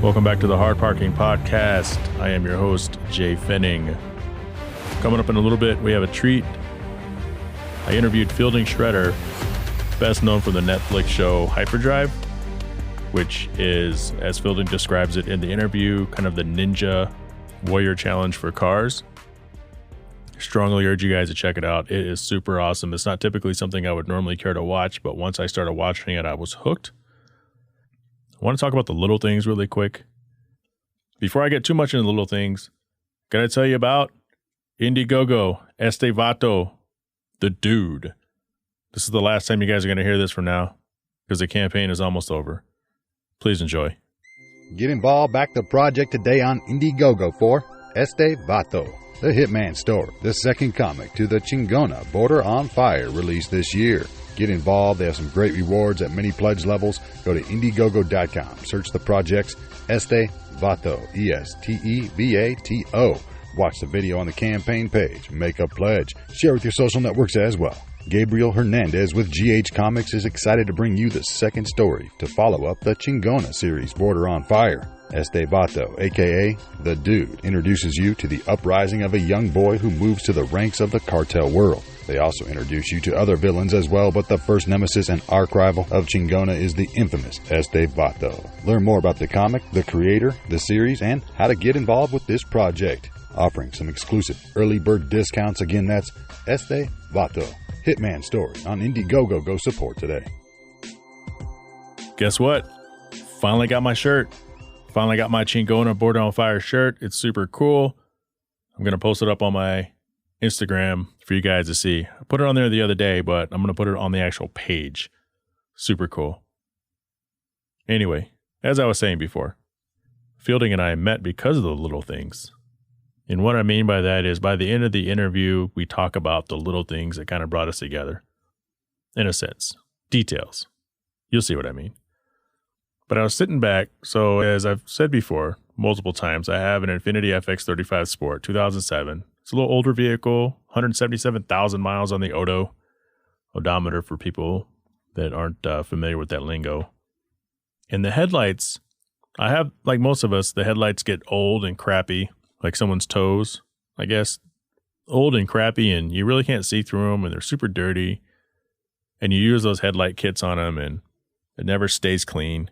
Welcome back to the Hard Parking Podcast. I am your host, Jhae Fenning. Coming up in a little bit, we have a treat. I interviewed Fielding Shredder, best known for the Netflix show Hyperdrive, which is, as Fielding describes it in the interview, kind of the ninja warrior challenge for cars. Strongly urge you guys to check it out. It is super awesome. It's not typically something I would normally care to watch, but once I started watching it, I was hooked. I want to talk about the little things really quick. Before I get too much into the little things, gotta tell you about Indiegogo, Este Vato, the dude. This is the last time you guys are going to hear this from now, because the campaign is almost over. Please enjoy. Get involved, back the project today on Indiegogo for Este Vato, the Hitman Story, the second comic to the Chingona Border on Fire released this year. Get involved. They have some great rewards at many pledge levels. Go to Indiegogo.com. Search the projects Este Vato, Estevato. Watch the video on the campaign page. Make a pledge. Share with your social networks as well. Gabriel Hernandez with GH Comics is excited to bring you the second story to follow up the Chingona series Border on Fire. Este Vato, a.k.a. The Dude, introduces you to the uprising of a young boy who moves to the ranks of the cartel world. They also introduce you to other villains as well, but the first nemesis and arch rival of Chingona is the infamous Este Vato. Learn more about the comic, the creator, the series, and how to get involved with this project. Offering some exclusive early bird discounts. Again, that's Este Vato, Hitman Story on Indiegogo. Go support today. Guess what? Finally got my shirt. Finally got my Chingona Border on Fire shirt. It's super cool. I'm going to post it up on my Instagram for you guys to see. I put it on there the other day, but I'm going to put it on the actual page. Super cool. Anyway, as I was saying before, Fielding and I met because of the little things. And what I mean by that is by the end of the interview, we talk about the little things that kind of brought us together. In a sense. Details. You'll see what I mean. But I was sitting back, so as I've said before, multiple times, I have an Infiniti FX35 Sport, 2007. It's a little older vehicle, 177,000 miles on the odometer for people that aren't familiar with that lingo. And the headlights, I have, like most of us, the headlights get old and crappy, like someone's toes, I guess. Old and crappy, and you really can't see through them, and they're super dirty. And you use those headlight kits on them, and it never stays clean.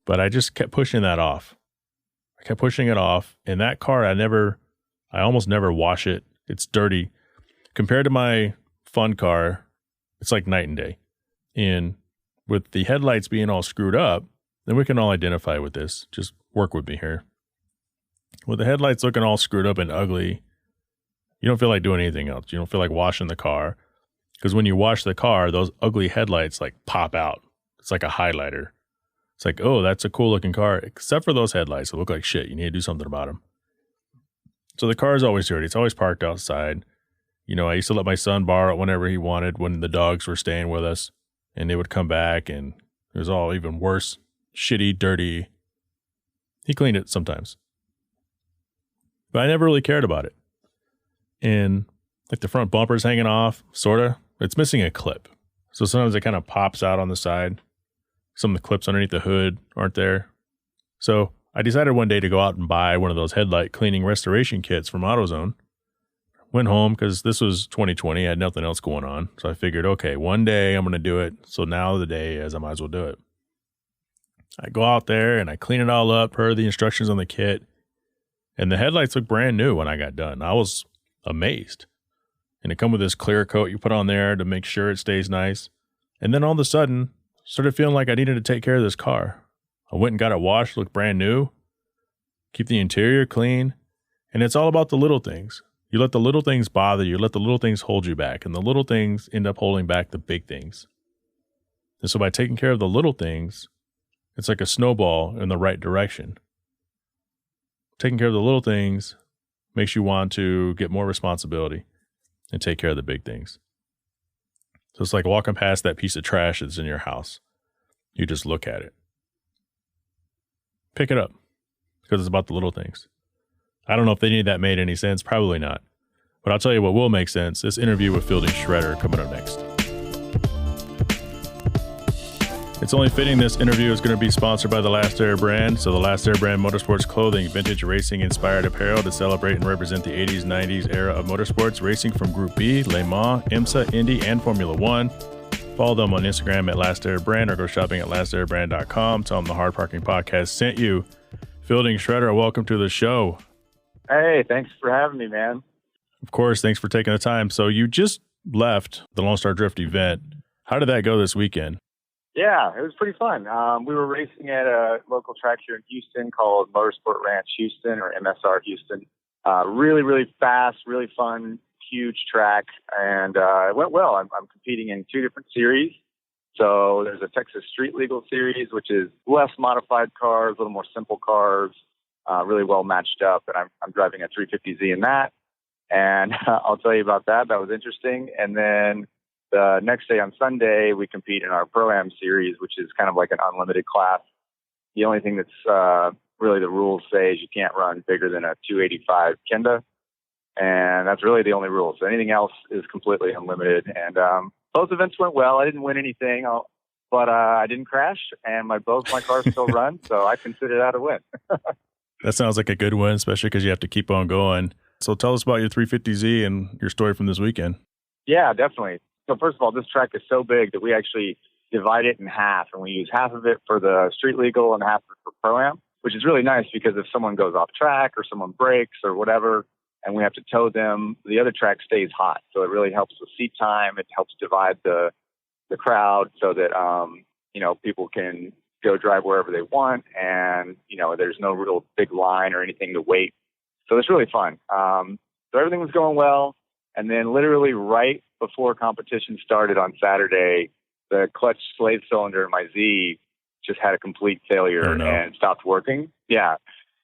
But I just kept pushing that off. I kept pushing it off. And that car, I almost never wash it. It's dirty. Compared to my fun car, it's like night and day. And with the headlights being all screwed up, then we can all identify with this. Just work with me here. With the headlights looking all screwed up and ugly, you don't feel like doing anything else. You don't feel like washing the car. Because when you wash the car, those ugly headlights like pop out. It's like a highlighter. It's like, oh, that's a cool looking car. Except for those headlights that look like shit. You need to do something about them. So the car is always dirty. It's always parked outside. You know, I used to let my son borrow it whenever he wanted when the dogs were staying with us. And they would come back and it was all even worse. Shitty, dirty. He cleaned it sometimes. But I never really cared about it. And like the front bumper's hanging off, sort of. It's missing a clip. So sometimes it kind of pops out on the side. Some of the clips underneath the hood aren't there. So I decided one day to go out and buy one of those headlight cleaning restoration kits from AutoZone. Went home because this was 2020. I had nothing else going on. So I figured, okay, one day I'm going to do it. So now the day is I might as well do it. I go out there and I clean it all up per the instructions on the kit. And the headlights look brand new when I got done. I was amazed. And it come with this clear coat you put on there to make sure it stays nice. And then all of a sudden, started feeling like I needed to take care of this car. I went and got it washed, looked brand new. Keep the interior clean. And it's all about the little things. You let the little things bother you. Let the little things hold you back. And the little things end up holding back the big things. And so by taking care of the little things, it's like a snowball in the right direction. Taking care of the little things makes you want to get more responsibility and take care of the big things. So it's like walking past that piece of trash that's in your house. You just look at it. Pick it up because it's about the little things. I don't know if any of that made any sense. Probably not. But I'll tell you what will make sense. This interview with Fielding Shredder coming up next. It's only fitting this interview is going to be sponsored by the Last Air brand. So the Last Air brand motorsports clothing, vintage racing inspired apparel to celebrate and represent the 80s, 90s era of motorsports, racing from Group B, Le Mans, IMSA, Indy, and Formula One. Follow them on Instagram at Last Air Brand or go shopping at lastAirbrand.com. Tell them the Hard Parking Podcast sent you. Fielding Shredder, welcome to the show. Hey, thanks for having me, man. Of course, thanks for taking the time. So you just left the Lone Star Drift event. How did that go this weekend? Yeah, it was pretty fun. We were racing at a local track here in Houston called Motorsport Ranch Houston, or MSR Houston. Really, really fast, really fun, huge track, and it went well. I'm competing in two different series. So there's a Texas Street Legal Series, which is less modified cars, a little more simple cars, really well matched up, and I'm driving a 350Z in that. And I'll tell you about that. That was interesting. And then the next day on Sunday, we compete in our Pro-Am series, which is kind of like an unlimited class. The only thing that's really the rules say is you can't run bigger than a 285 Kenda. And that's really the only rule. So anything else is completely unlimited. And both events went well. I didn't win anything, but I didn't crash, and both my cars still run. So I consider that a win. That sounds like a good win, especially because you have to keep on going. So tell us about your 350Z and your story from this weekend. Yeah, definitely. So first of all, this track is so big that we actually divide it in half, and we use half of it for the street legal and half of it for Pro-Am, which is really nice because if someone goes off track or someone breaks or whatever, and we have to tow them, the other track stays hot. So it really helps with seat time. It helps divide the crowd so that, people can go drive wherever they want, and, there's no real big line or anything to wait. So it's really fun. So everything was going well. And then literally right before competition started on Saturday, the clutch slave cylinder in my Z just had a complete failure and stopped working. Yeah.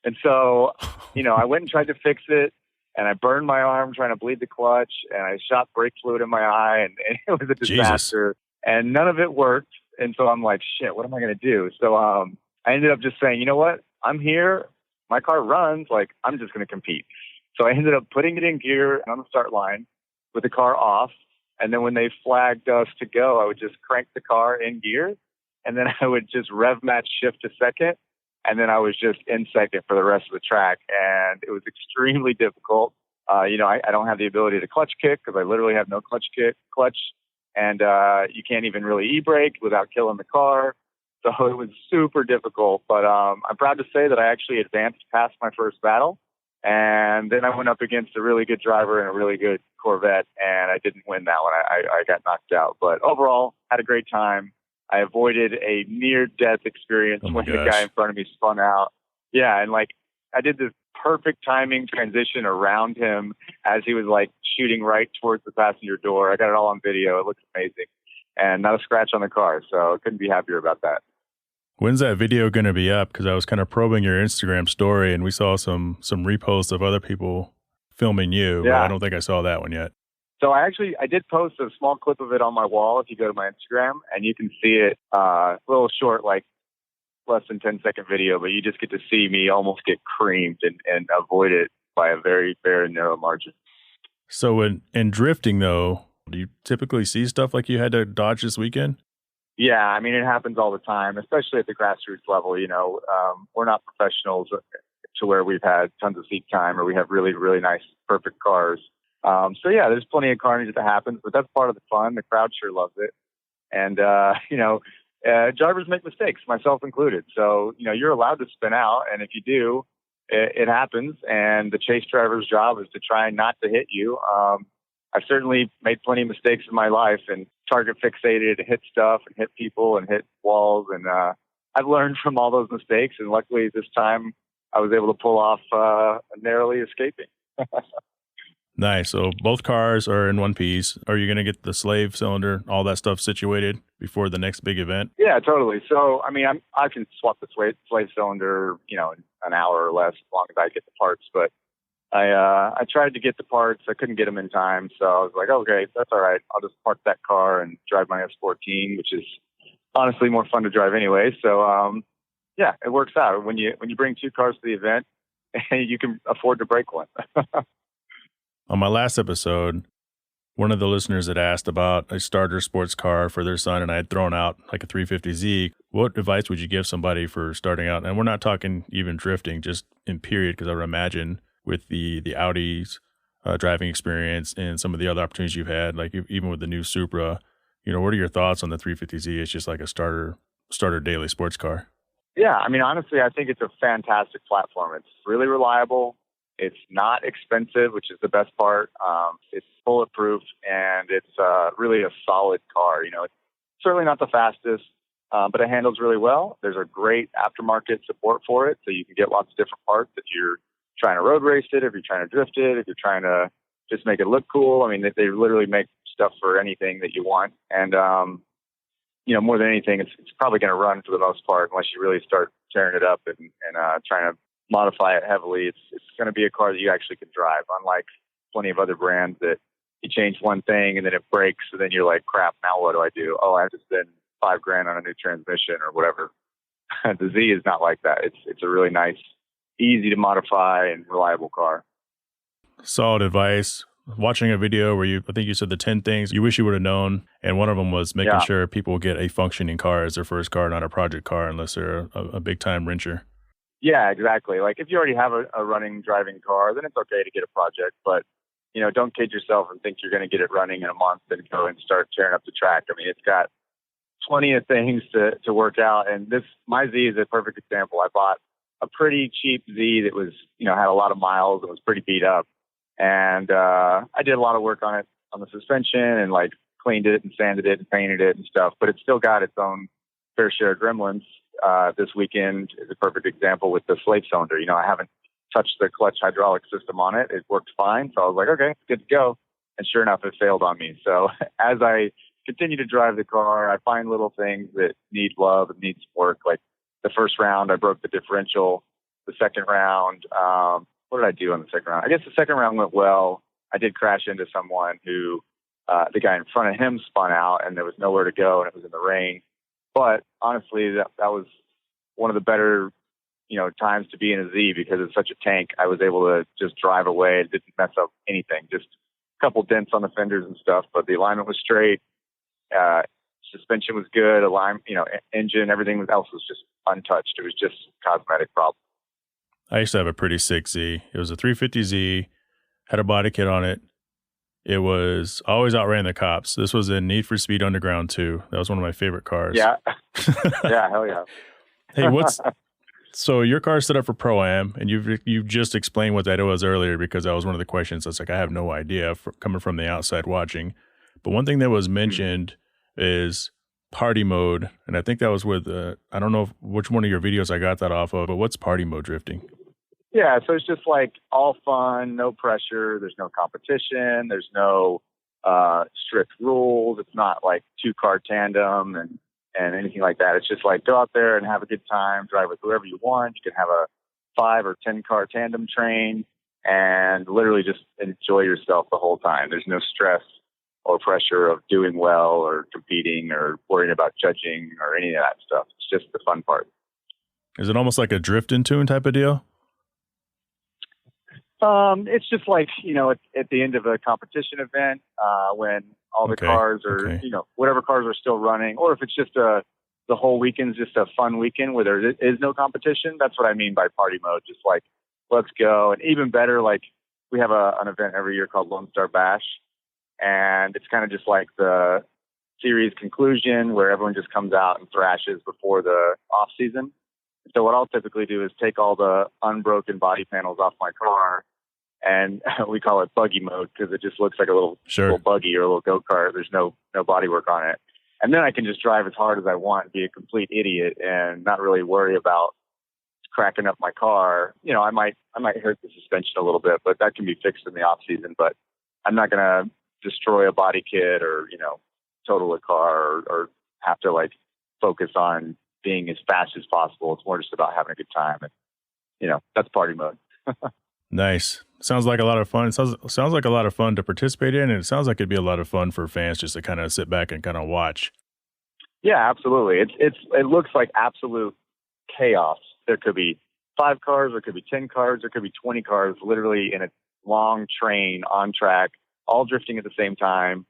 And so, I went and tried to fix it, and I burned my arm trying to bleed the clutch, and I shot brake fluid in my eye, and it was a disaster. Jesus. And none of it worked. And so I'm like, shit, what am I going to do? So I ended up just saying, you know what? I'm here. My car runs. I'm just going to compete. So I ended up putting it in gear on the start line with the car off. And then when they flagged us to go, I would just crank the car in gear. And then I would just rev match shift to second. And then I was just in second for the rest of the track. And it was extremely difficult. I don't have the ability to clutch kick because I literally have no clutch. And you can't even really e-brake without killing the car. So it was super difficult. But I'm proud to say that I actually advanced past my first battle. And then I went up against a really good driver and a really good Corvette, and I didn't win that one. I got knocked out. But overall, had a great time. I avoided a near-death experience when the guy in front of me spun out. Yeah, and I did this perfect timing transition around him as he was shooting right towards the passenger door. I got it all on video. It looks amazing. And not a scratch on the car, so I couldn't be happier about that. When's that video going to be up? Because I was kind of probing your Instagram story, and we saw some reposts of other people filming you, but I don't think I saw that one yet. So I did post a small clip of it on my wall if you go to my Instagram, and you can see it, a little short, less than 10-second video, but you just get to see me almost get creamed and avoid it by a very, very narrow margin. So in drifting, though, do you typically see stuff like you had to dodge this weekend? Yeah, I mean, it happens all the time, especially at the grassroots level. We're not professionals to where we've had tons of seat time or we have really, really nice, perfect cars. So, yeah, there's plenty of carnage that happens, but that's part of the fun. The crowd sure loves it. And, drivers make mistakes, myself included. So, you're allowed to spin out. And if you do, it happens. And the chase driver's job is to try not to hit you. I've certainly made plenty of mistakes in my life and target fixated, hit stuff and hit people and hit walls. And I've learned from all those mistakes. And luckily this time I was able to pull off narrowly escaping. Nice. So both cars are in one piece. Are you going to get the slave cylinder, all that stuff situated before the next big event? Yeah, totally. So, I mean, I can swap the slave cylinder, in an hour or less as long as I get the parts. But I tried to get the parts. I couldn't get them in time. So I was like, okay, that's all right. I'll just park that car and drive my S14, which is honestly more fun to drive anyway. So, yeah, it works out. When you bring two cars to the event, you can afford to break one. On my last episode, One of the listeners had asked about a starter sports car for their son, and I had thrown out like a 350Z. What advice would you give somebody for starting out? And we're not talking even drifting, just in period, because I would imagine with the Audi's driving experience and some of the other opportunities you've had, like even with the new Supra, you know, what are your thoughts on the 350Z? It's just like a starter daily sports car. Yeah, I mean, honestly, I think it's a fantastic platform. It's really reliable. It's not expensive, which is the best part. It's bulletproof, and it's really a solid car. You know, it's certainly not the fastest, but it handles really well. There's a great aftermarket support for it, so you can get lots of different parts if you're trying to road race it, if you're trying to drift it, if you're trying to just make it look cool. I mean, they literally make stuff for anything that you want. And, you know, more than anything, it's probably going to run for the most part unless you really start tearing it up and trying to modify it heavily. It's going to be a car that you actually can drive, unlike plenty of other brands that you change one thing and then it breaks, and then you're like, crap, now what do I do? Oh, I have to spend $5,000 on a new transmission or whatever. The Z is not like that. It's a really nice, easy to modify and reliable car. Solid advice. Watching a video where I think you said the 10 things you wish you would have known, and one of them was making sure people get a functioning car as their first car, not a project car, unless they're a big time wrencher. Yeah, exactly. Like if you already have a running driving car, then it's okay to get a project, but you know, don't kid yourself and think you're going to get it running in a month and go and start tearing up the track. I mean, it's got plenty of things to work out, and my Z is a perfect example. I bought a pretty cheap Z that was, you know, had a lot of miles and was pretty beat up. And I did a lot of work on it, on the suspension, and like cleaned it and sanded it and painted it and stuff. But it's still got its own fair share of gremlins. This weekend is a perfect example with the slave cylinder. You know, I haven't touched the clutch hydraulic system on it. It worked fine. So I was like, okay, good to go. And sure enough, it failed on me. So as I continue to drive the car, I find little things that need love and need some work. Like the first round, I broke the differential. The second round, what did I do on the second round? I guess the second round went well. I did crash into someone who the guy in front of him spun out, and there was nowhere to go, and it was in the rain. But honestly, that was one of the better, you know, times to be in a Z because it's such a tank. I was able to just drive away. It didn't mess up anything. Just a couple dents on the fenders and stuff, but the alignment was straight. Suspension was good. Engine, everything else was just untouched. It was just cosmetic problem. I used to have a pretty sick Z. It was a 350Z, had a body kit on it. It was always outran the cops. This was in Need for Speed Underground 2. That was one of my favorite cars. Yeah. Yeah, hell yeah. Hey, so your car's set up for Pro-Am, and you've just explained what that was earlier because that was one of the questions. It's like, I have no idea coming from the outside watching. But one thing that was mentioned is party mode, and I think that was with I don't know which one of your videos I got that off of, but what's party mode drifting? Yeah, so it's just like all fun, no pressure, there's no competition, there's no strict rules. It's not like 2-car tandem and anything like that. It's just like go out there and have a good time, drive with whoever you want. You can have a 5 or 10-car tandem train and literally just enjoy yourself the whole time. There's no stress or pressure of doing well or competing or worrying about judging or any of that stuff. It's just the fun part. Is it almost like a drift in tune type of deal? It's just like, you know, at the end of a competition event, when all the cars are, you know, whatever cars are still running, or if it's just the whole weekend's just a fun weekend where there is no competition. That's what I mean by party mode. Just like, let's go. And even better, like we have an event every year called Lone Star Bash. And it's kind of just like the series conclusion where everyone just comes out and thrashes before the off season. So what I'll typically do is take all the unbroken body panels off my car, and we call it buggy mode because it just looks like a little buggy or a little go-kart. There's no body work on it. And then I can just drive as hard as I want and be a complete idiot and not really worry about cracking up my car. You know, I might hurt the suspension a little bit, but that can be fixed in the off season. But I'm not going to destroy a body kit or, you know, total a car or have to like focus on being as fast as possible. It's more just about having a good time. And, you know, that's party mode. Nice. Sounds like a lot of fun. It sounds like a lot of fun to participate in, and it sounds like it'd be a lot of fun for fans just to kind of sit back and kind of watch. Yeah, absolutely. It looks like absolute chaos. There could be 5 cars, there could be 10 cars, there could be 20 cars, literally in a long train on track, all drifting at the same time.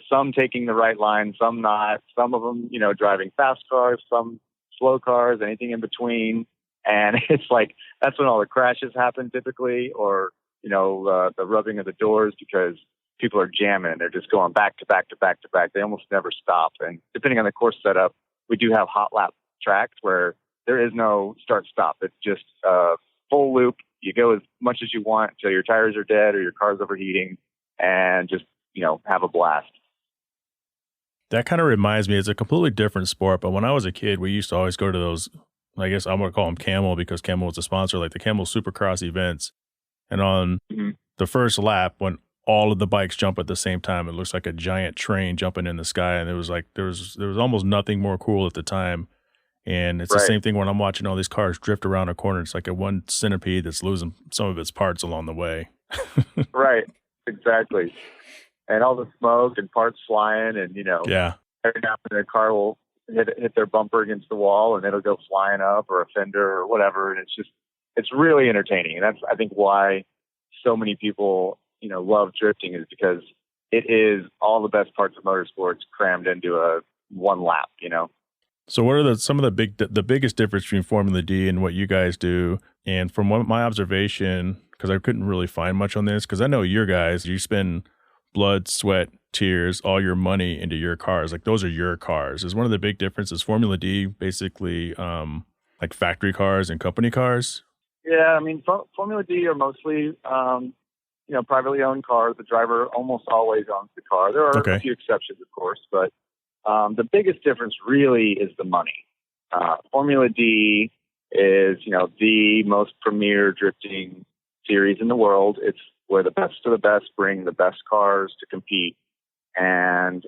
Some taking the right line, some not. Some of them, driving fast cars, some slow cars, anything in between. And it's like, that's when all the crashes happen typically, or, the rubbing of the doors, because people are jamming and they're just going back to back to back to back. They almost never stop. And depending on the course setup, we do have hot lap tracks where there is no start stop. It's just full loop. You go as much as you want until your tires are dead or your car's overheating, and just, have a blast. That kind of reminds me, it's a completely different sport, but when I was a kid, we used to always go to those, I guess I'm going to call them Camel because Camel was a sponsor, like the Camel Supercross events. And on the first lap, when all of the bikes jump at the same time, it looks like a giant train jumping in the sky. And it was like, there was almost nothing more cool at the time. And it's the same thing when I'm watching all these cars drift around a corner. It's like a one centipede that's losing some of its parts along the way. Right. Exactly. And all the smoke and parts flying, and, yeah. every now and then a car will hit their bumper against the wall and it'll go flying up, or a fender or whatever. And it's really entertaining. And that's, I think, why so many people, love drifting, is because it is all the best parts of motorsports crammed into one lap, So what are some of the biggest difference between Formula D and what you guys do? And from my observation, because I couldn't really find much on this, because I know your guys, you spend blood, sweat, tears, all your money into your cars. Like, those are your cars. Is one of the big differences Formula D basically like factory cars and company cars? Yeah, I mean, Formula D are mostly, privately owned cars. The driver almost always owns the car. There are a few exceptions, of course, but the biggest difference really is the money. Formula D is, the most premier drifting series in the world. It's where the best of the best bring the best cars to compete. And,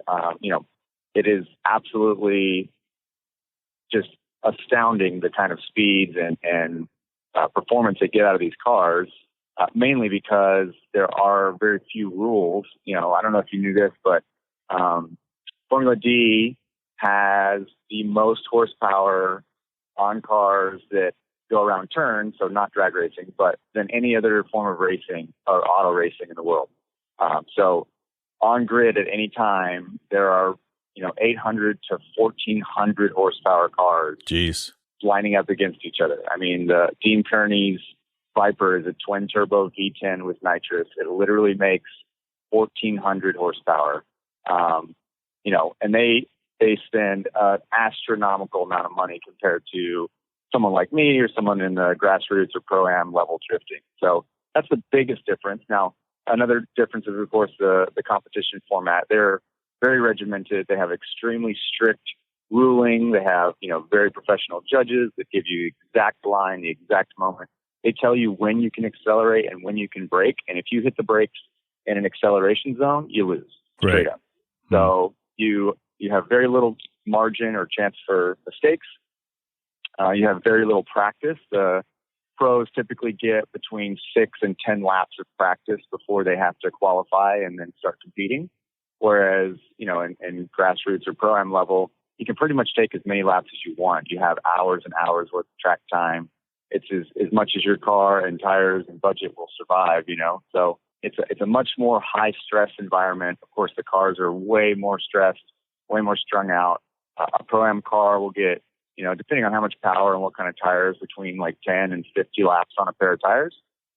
it is absolutely just astounding the kind of speeds and performance they get out of these cars, mainly because there are very few rules. I don't know if you knew this, but Formula D has the most horsepower on cars that go around turns, so not drag racing, but than any other form of racing or auto racing in the world. So on grid at any time, there are 800 to 1,400 horsepower cars. Jeez. Lining up against each other. I mean, the Dean Kearney's Viper is a twin turbo V10 with nitrous. It literally makes 1,400 horsepower. And they spend an astronomical amount of money compared to someone like me or someone in the grassroots or pro-am level drifting. So that's the biggest difference. Now, another difference is, of course, the competition format. They're very regimented. They have extremely strict ruling. They have, very professional judges that give you the exact line, the exact moment. They tell you when you can accelerate and when you can brake. And if you hit the brakes in an acceleration zone, you lose straight up. So you have very little margin or chance for mistakes. You have very little practice. The pros typically get between 6 and 10 laps of practice before they have to qualify and then start competing. Whereas, in grassroots or pro-am level, you can pretty much take as many laps as you want. You have hours and hours worth of track time. It's as much as your car and tires and budget will survive, So it's a much more high stress environment. Of course, the cars are way more stressed, way more strung out. A pro-am car will get, depending on how much power and what kind of tires, between like 10 and 50 laps on a pair of tires.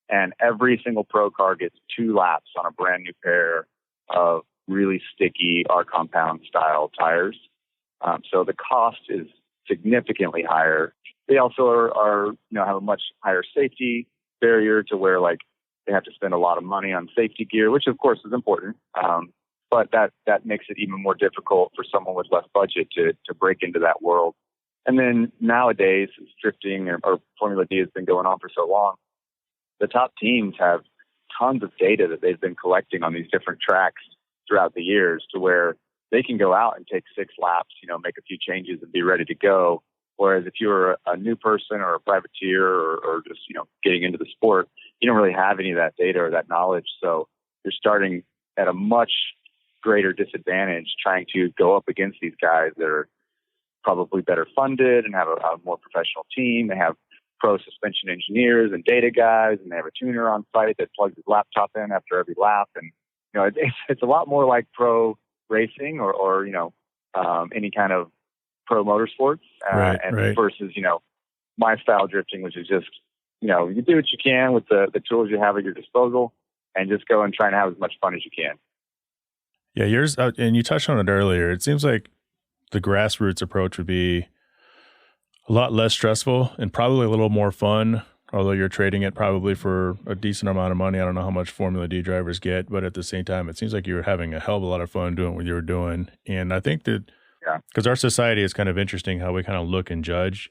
And every single pro car gets 2 laps on a brand new pair of really sticky R compound style tires. So the cost is significantly higher. They also are have a much higher safety barrier to where they have to spend a lot of money on safety gear, which of course is important. But that makes it even more difficult for someone with less budget to break into that world. And then nowadays, since drifting or Formula D has been going on for so long, the top teams have tons of data that they've been collecting on these different tracks throughout the years, to where they can go out and take 6 laps, make a few changes and be ready to go. Whereas if you're a new person or a privateer or just, getting into the sport, you don't really have any of that data or that knowledge. So you're starting at a much greater disadvantage trying to go up against these guys that are probably better funded and have a more professional team. They have pro suspension engineers and data guys, and they have a tuner on site that plugs his laptop in after every lap. And it's a lot more like pro racing or any kind of pro motorsports, Right. versus, my style drifting, which is just, you do what you can with the tools you have at your disposal and just go and try and have as much fun as you can. Yeah, yours, and you touched on it earlier. It seems like the grassroots approach would be a lot less stressful and probably a little more fun, although you're trading it probably for a decent amount of money. I don't know how much Formula D drivers get, but at the same time, it seems like you were having a hell of a lot of fun doing what you were doing. And I think that because our society is kind of interesting how we kind of look and judge,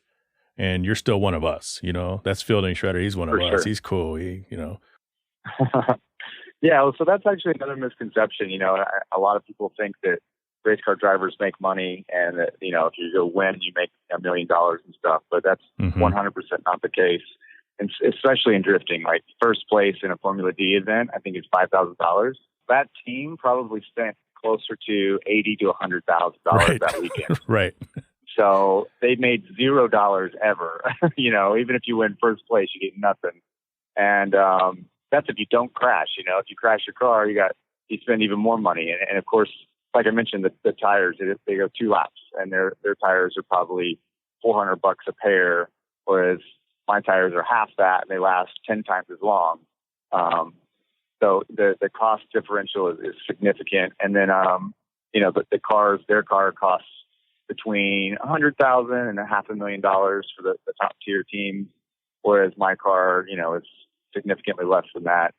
and you're still one of us, that's Fielding Shredder. He's one of us. He's cool. Yeah, well, so that's actually another misconception. A lot of people think that race car drivers make money and that, if you go win, you make $1 million and stuff, but that's 100% not the case. And especially in drifting, like first place in a Formula D event, I think it's $5,000. That team probably spent closer to $80,000 to $100,000 that weekend. Right. So they made $0 ever. Even if you win first place, you get nothing. And that's if you don't crash. If you crash your car, you spend even more money. And of course, like I mentioned, the tires, they go 2 laps, and their tires are probably $400 a pair, whereas my tires are half that, and they last 10 times as long. So the cost differential is significant. And then, their car costs between $100,000 and $500,000 for the top tier teams, whereas my car, is significantly less than that.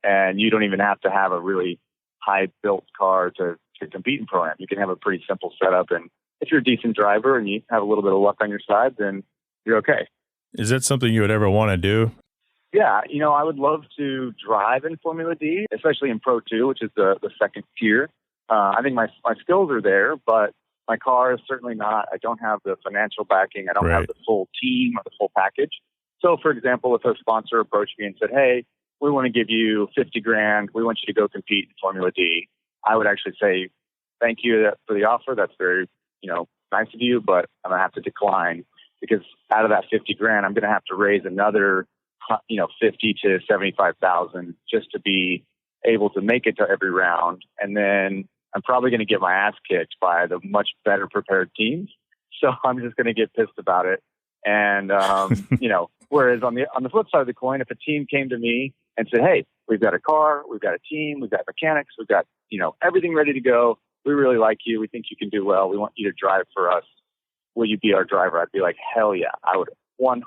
And you don't even have to have a really high built car to compete in Pro-Am. You can have a pretty simple setup. And if you're a decent driver and you have a little bit of luck on your side, then you're okay. Is that something you would ever want to do? Yeah. I would love to drive in Formula D, especially in Pro 2, which is the second tier. I think my skills are there, but my car is certainly not. I don't have the financial backing. I don't have the full team or the full package. So, for example, if a sponsor approached me and said, "Hey, we want to give you $50,000. We want you to go compete in Formula D," I would actually say, "Thank you for the offer. That's very, nice of you, but I'm going to have to decline because out of that $50,000, I'm going to have to raise another, $50,000 to $75,000 just to be able to make it to every round. And then I'm probably going to get my ass kicked by the much better prepared teams. So I'm just going to get pissed about it." And, whereas on the flip side of the coin, if a team came to me and said, "Hey, we've got a car, we've got a team, we've got mechanics, we've got, everything ready to go. We really like you. We think you can do well. We want you to drive for us. Will you be our driver?" I'd be like, hell yeah. I would 100%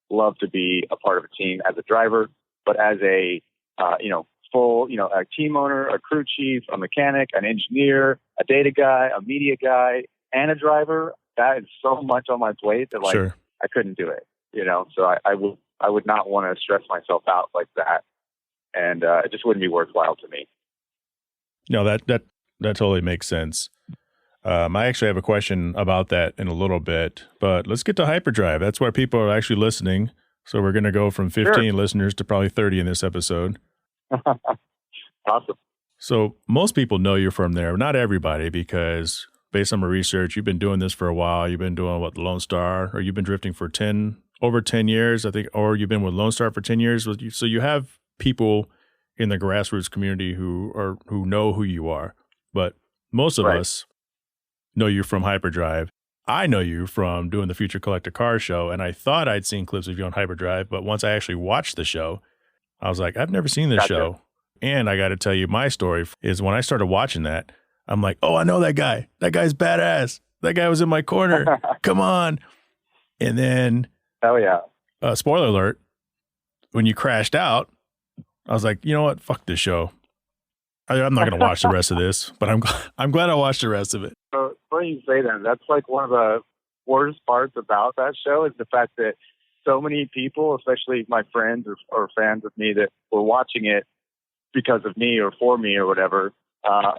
love to be a part of a team as a driver, but as a, full, a team owner, a crew chief, a mechanic, an engineer, a data guy, a media guy, and a driver. That is so much on my plate that I couldn't do it, so I would not want to stress myself out like that. And it just wouldn't be worthwhile to me. No, that totally makes sense. I actually have a question about that in a little bit, but let's get to Hyperdrive. That's where people are actually listening. So we're going to go from 15 listeners to probably 30 in this episode. Awesome. So most people know you're from there. Not everybody, because based on my research, you've been doing this for a while. You've been doing the Lone Star, or you've been drifting for over 10 years, I think, or you've been with Lone Star for 10 years. So you have people in the grassroots community who know who you are. But most of us know you from Hyperdrive. I know you from doing the Future Collector Car Show, and I thought I'd seen clips of you on Hyperdrive, but once I actually watched the show, I was like, I've never seen this show. And I got to tell you, my story is when I started watching that, I'm like, oh, I know that guy. That guy's badass. That guy was in my corner. Come on. And then, spoiler alert, when you crashed out, I was like, you know what? Fuck this show. I'm not going to watch the rest of this, but I'm glad I watched the rest of it. So funny you say that. That's like one of the worst parts about that show is the fact that so many people, especially my friends or fans of me that were watching it because of me or for me or whatever,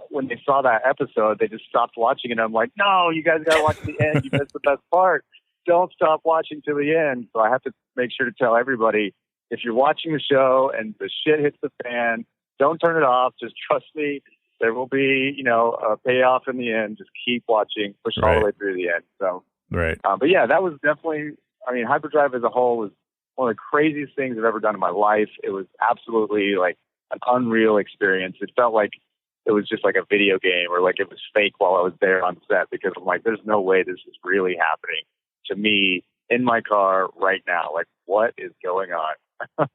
when they saw that episode, they just stopped watching it. I'm like, no, you guys got to watch the end. You missed the best part. Don't stop watching to the end. So I have to make sure to tell everybody, if you're watching the show and the shit hits the fan, don't turn it off. Just trust me. There will be, a payoff in the end. Just keep watching, push all the way through the end. So, but yeah, that was definitely, Hyperdrive as a whole was one of the craziest things I've ever done in my life. It was absolutely like an unreal experience. It felt like it was just like a video game, or like it was fake while I was there on set, because I'm like, there's no way this is really happening to me in my car right now. Like, what is going on?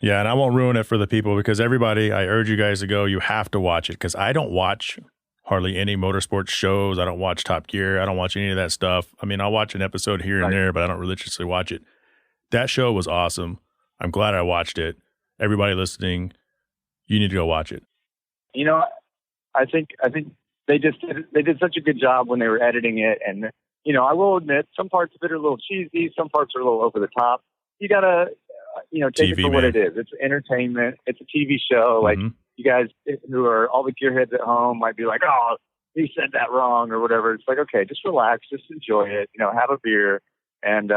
Yeah, and I won't ruin it for the people, because everybody, I urge you guys to go. You have to watch it, because I don't watch hardly any motorsports shows. I don't watch Top Gear. I don't watch any of that stuff. I mean, I'll watch an episode here and there, but I don't religiously watch it. That show was awesome. I'm glad I watched it. Everybody listening, you need to go watch it. You know, I think they did such a good job when they were editing it. And, you know, I will admit some parts of it are a little cheesy. Some parts are a little over the top. You got to, take TV, it for what it is. It's entertainment. It's a TV show. Like, you guys who are all the gearheads at home might be like, oh, he said that wrong or whatever. It's like, okay, just relax, just enjoy it, have a beer, and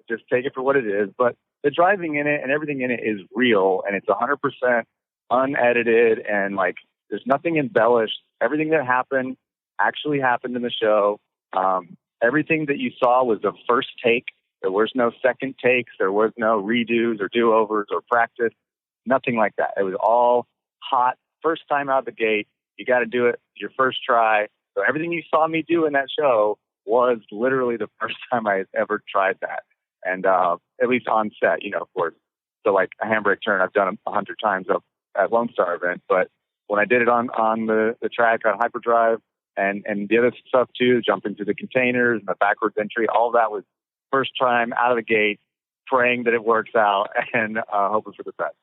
just take it for what it is. But the driving in it and everything in it is real, and it's 100% unedited, and like, there's nothing embellished. Everything that happened actually happened in the show. Everything that you saw was the first take. There was no second takes. There was no redos or do-overs or practice. Nothing like that. It was all hot, first time out the gate. You got to do it your first try. So everything you saw me do in that show was literally the first time I had ever tried that. And at least on set, of course. So like a handbrake turn, I've done 100 times up at Lone Star event. But when I did it on the track on Hyperdrive and the other stuff too, jumping through the containers and the backwards entry, all that was first time out of the gate, praying that it works out and hoping for the best.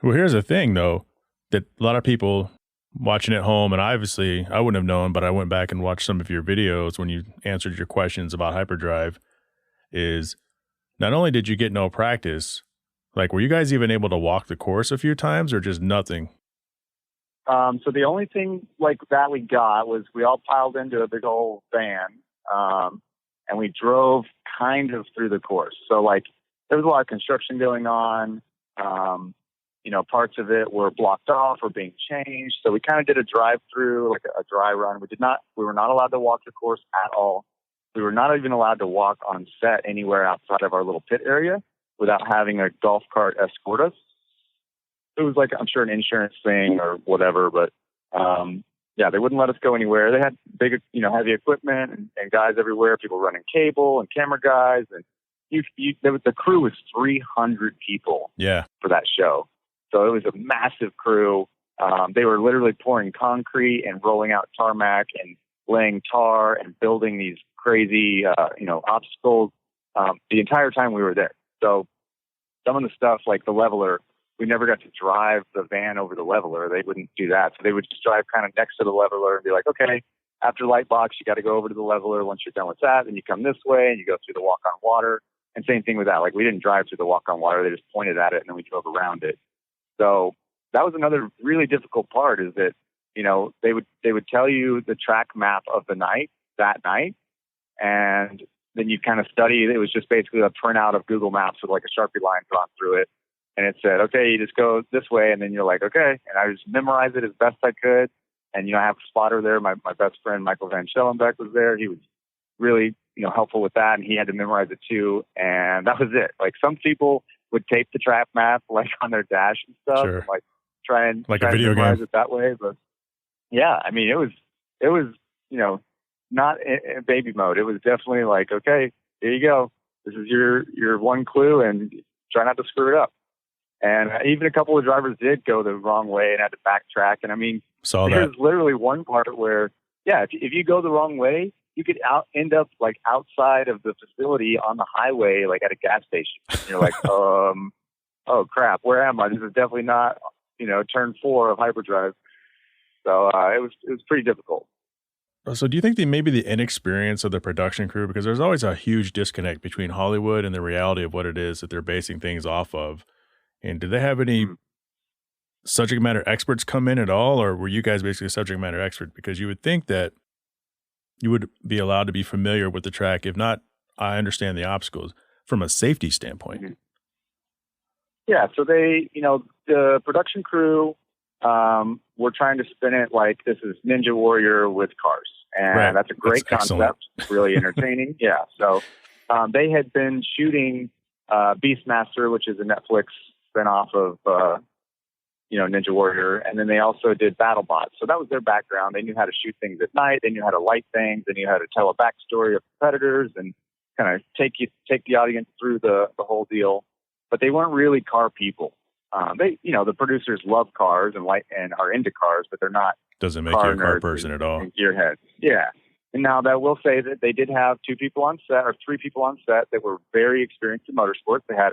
Well, here's the thing, though, that a lot of people watching at home, and obviously I wouldn't have known, but I went back and watched some of your videos when you answered your questions about Hyperdrive, is not only did you get no practice, like, were you guys even able to walk the course a few times or just nothing? So the only thing like that we got was we all piled into a big old van, and we drove kind of through the course. So like there was a lot of construction going on. Parts of it were blocked off or being changed. So we kind of did a drive through, like a dry run. We were not allowed to walk the course at all. We were not even allowed to walk on set anywhere outside of our little pit area without having a golf cart escort us. It was like, I'm sure, an insurance thing or whatever, but they wouldn't let us go anywhere. They had big, heavy equipment and guys everywhere, people running cable and camera guys. And the crew was 300 people for that show. So it was a massive crew. They were literally pouring concrete and rolling out tarmac and laying tar and building these crazy, obstacles the entire time we were there. So some of the stuff like the leveler, we never got to drive the van over the leveler. They wouldn't do that. So they would just drive kind of next to the leveler and be like, okay, after light box, you got to go over to the leveler. Once you're done with that, then you come this way and you go through the walk on water. And same thing with that. Like, we didn't drive through the walk on water. They just pointed at it and then we drove around it. So that was another really difficult part, is that, they would tell you the track map of the night that night. And then you kind of study. It was just basically a printout of Google Maps with like a Sharpie line drawn through it. And it said, okay, you just go this way. And then you're like, okay. And I just memorized it as best I could. And, I have a spotter there. My best friend, Michael Van Schellenbeck, was there. He was really, helpful with that. And he had to memorize it too. And that was it. Like, some people would tape the track map like on their dash and stuff. Sure. And, like, try and a video memorize game it that way. But yeah, I mean, it was, not in baby mode. It was definitely like, okay, here you go. This is your one clue, and try not to screw it up. And even a couple of drivers did go the wrong way and had to backtrack. And I mean, there's literally one part where, if you go the wrong way, you could end up like outside of the facility on the highway, like at a gas station. And you're like, oh crap, where am I? This is definitely not, turn 4 of Hyperdrive. So it was pretty difficult. So do you think maybe the inexperience of the production crew, because there's always a huge disconnect between Hollywood and the reality of what it is that they're basing things off of? And did they have any subject matter experts come in at all, or were you guys basically a subject matter expert? Because you would think that you would be allowed to be familiar with the track, if not, I understand the obstacles from a safety standpoint. Mm-hmm. Yeah, so they, the production crew were trying to spin it like this is Ninja Warrior with cars. And that's a great concept, really entertaining. Yeah, so they had been shooting Beastmaster, which is a Netflix spinoff of Ninja Warrior. And then they also did BattleBots. So that was their background. They knew how to shoot things at night. They knew how to light things. They knew how to tell a backstory of competitors and kind of take the audience through the whole deal. But they weren't really car people. The producers love cars and are into cars, but they're not. Doesn't make you a car person at all. Gearheads. Yeah. And now that will say that they did have 2 people on set or 3 people on set that were very experienced in motorsports. They had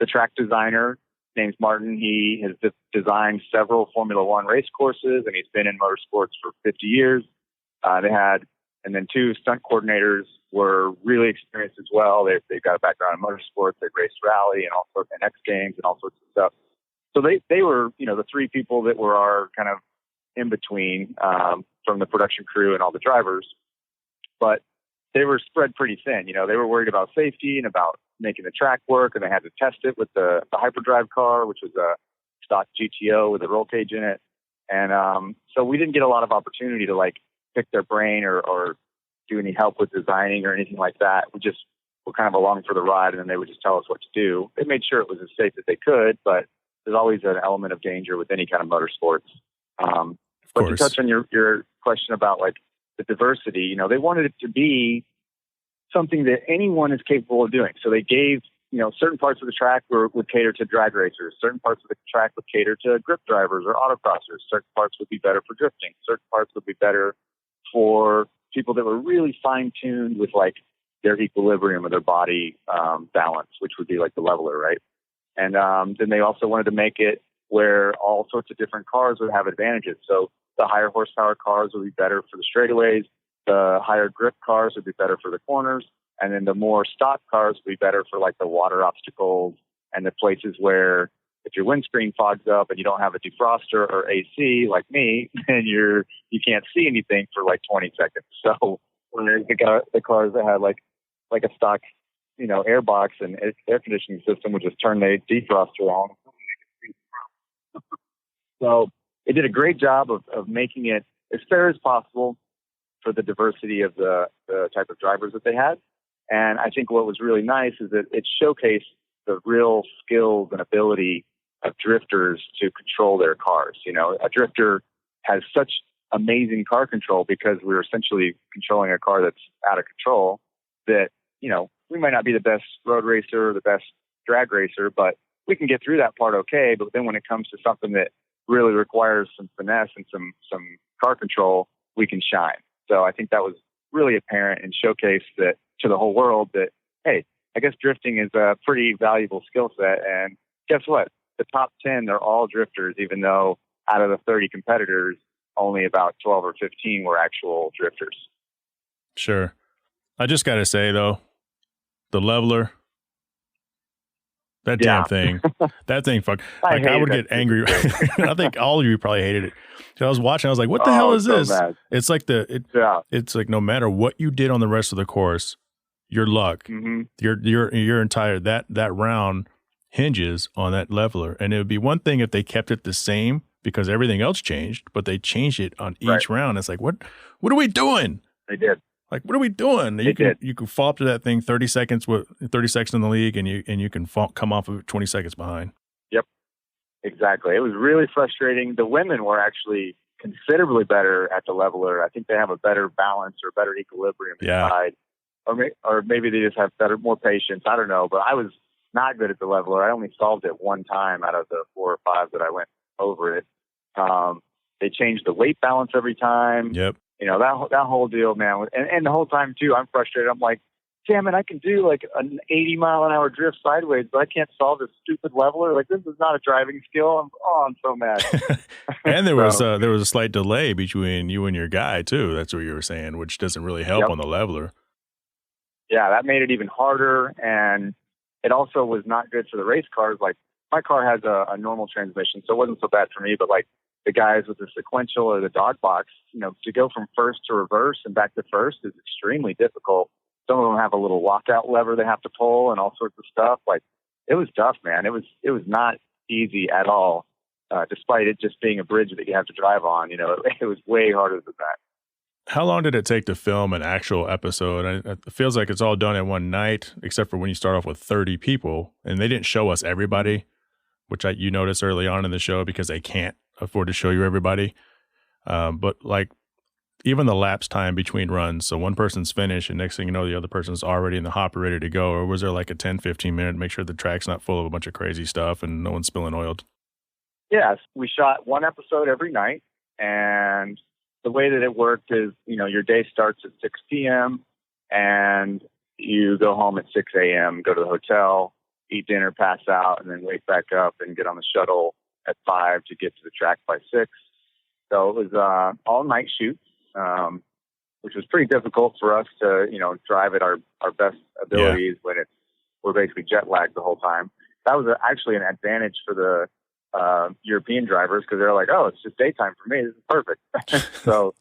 the track designer named Martin. He has designed several Formula One race courses, and he's been in motorsports for 50 years. And then 2 stunt coordinators were really experienced as well. They've got a background in motorsports. They've raced rally and all sorts and X Games and all sorts of stuff. So they were, the 3 people that were our kind of in between from the production crew and all the drivers. But they were spread pretty thin. They were worried about safety and about making the track work, and they had to test it with the Hyperdrive car, which was a stock GTO with a roll cage in it. And so we didn't get a lot of opportunity to pick their brain or do any help with designing or anything like that. We just were kind of along for the ride, and then they would just tell us what to do. They made sure it was as safe as they could, but there's always an element of danger with any kind of motorsports. But to touch on your question about the diversity, they wanted it to be something that anyone is capable of doing. So they gave, certain parts of the track would cater to drag racers. Certain parts of the track would cater to grip drivers or autocrossers. Certain parts would be better for drifting. Certain parts would be better for people that were really fine-tuned with their equilibrium of their body balance, which would be the leveler, right? And then they also wanted to make it where all sorts of different cars would have advantages. So the higher horsepower cars would be better for the straightaways. The higher grip cars would be better for the corners. And then the more stock cars would be better for the water obstacles and the places where if your windscreen fogs up and you don't have a defroster or AC like me, then you can't see anything for 20 seconds. So when the cars that had a stock, air box and air conditioning system would just turn the defroster on. So it did a great job of making it as fair as possible for the diversity of the type of drivers that they had. And I think what was really nice is that it showcased the real skills and ability of drifters to control their cars. A drifter has such amazing car control because we're essentially controlling a car that's out of control that, we might not be the best road racer or the best drag racer, but we can get through that part okay. But then when it comes to something that really requires some finesse and some car control, we can shine. So I think that was really apparent and showcased that to the whole world that, hey, I guess drifting is a pretty valuable skill set. And guess what? The top 10, they're all drifters, even though out of the 30 competitors, only about 12 or 15 were actual drifters. Sure. I just got to say, though, the leveler, damn thing, fuck. I would get angry. I think all of you probably hated it. So I was watching, I was like, what the hell is this? Bad. It's it's like no matter what you did on the rest of the course, your luck, your entire, that round hinges on that leveler. And it would be one thing if they kept it the same because everything else changed, but they changed it on each round. It's like, what are we doing? They did. What are we doing? You can fall up to that thing 30 seconds in the league, and you can come off of it 20 seconds behind. Yep, exactly. It was really frustrating. The women were actually considerably better at the leveler. I think they have a better balance or better equilibrium inside, or maybe they just have more patience. I don't know, but I was not good at the leveler. I only solved it one time out of the 4 or 5 that I went over it. They changed the weight balance every time. Yep. That whole deal, man. And the whole time, too, I'm frustrated. I'm like, damn it, I can do an 80-mile-an-hour drift sideways, but I can't solve this stupid leveler. This is not a driving skill. I'm so mad. And there was a slight delay between you and your guy, too. That's what you were saying, which doesn't really help on the leveler. Yeah, that made it even harder. And it also was not good for the race cars. My car has a normal transmission, so it wasn't so bad for me, but the guys with the sequential or the dog box, to go from first to reverse and back to first is extremely difficult. Some of them have a little walkout lever they have to pull and all sorts of stuff. It was tough, man. It was not easy at all, despite it just being a bridge that you have to drive on. It was way harder than that. How long did it take to film an actual episode? It feels like it's all done in one night, except for when you start off with 30 people, and they didn't show us everybody. which you notice early on in the show because they can't afford to show you everybody. But like even the lapse time between runs. So one person's finished and next thing you know, the other person's already in the hopper ready to go. Or was there like a 10, 15 minute, make sure the track's not full of a bunch of crazy stuff and no one's spilling oil? Yes, we shot one episode every night. And the way that it worked is, your day starts at 6 p.m. and you go home at 6 a.m., go to the hotel, eat dinner, pass out, and then wake back up and get on the shuttle at 5 to get to the track by 6. So it was all night shoots. Which was pretty difficult for us to, drive at our best abilities when we're basically jet lagged the whole time. That was actually an advantage for the European drivers because they're like, oh, it's just daytime for me. This is perfect. So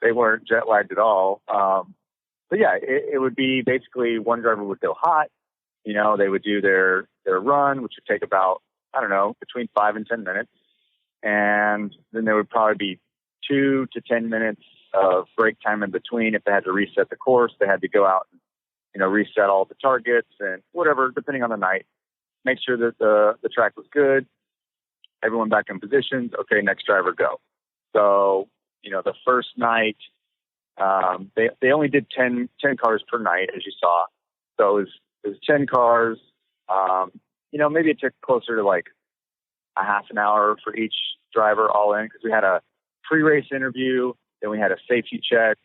they weren't jet lagged at all. But yeah, it would be basically one driver would go hot. They would do their run, which would take about, between 5 and 10 minutes. And then there would probably be 2 to 10 minutes of break time in between. If they had to reset the course, they had to go out and, reset all the targets and whatever, depending on the night. Make sure that the track was good. Everyone back in positions. Okay, next driver, go. So, the first night, they only did 10 cars per night, as you saw. So it was 10 cars. Maybe it took closer to like a half an hour for each driver all in because we had a pre-race interview, then we had a safety check,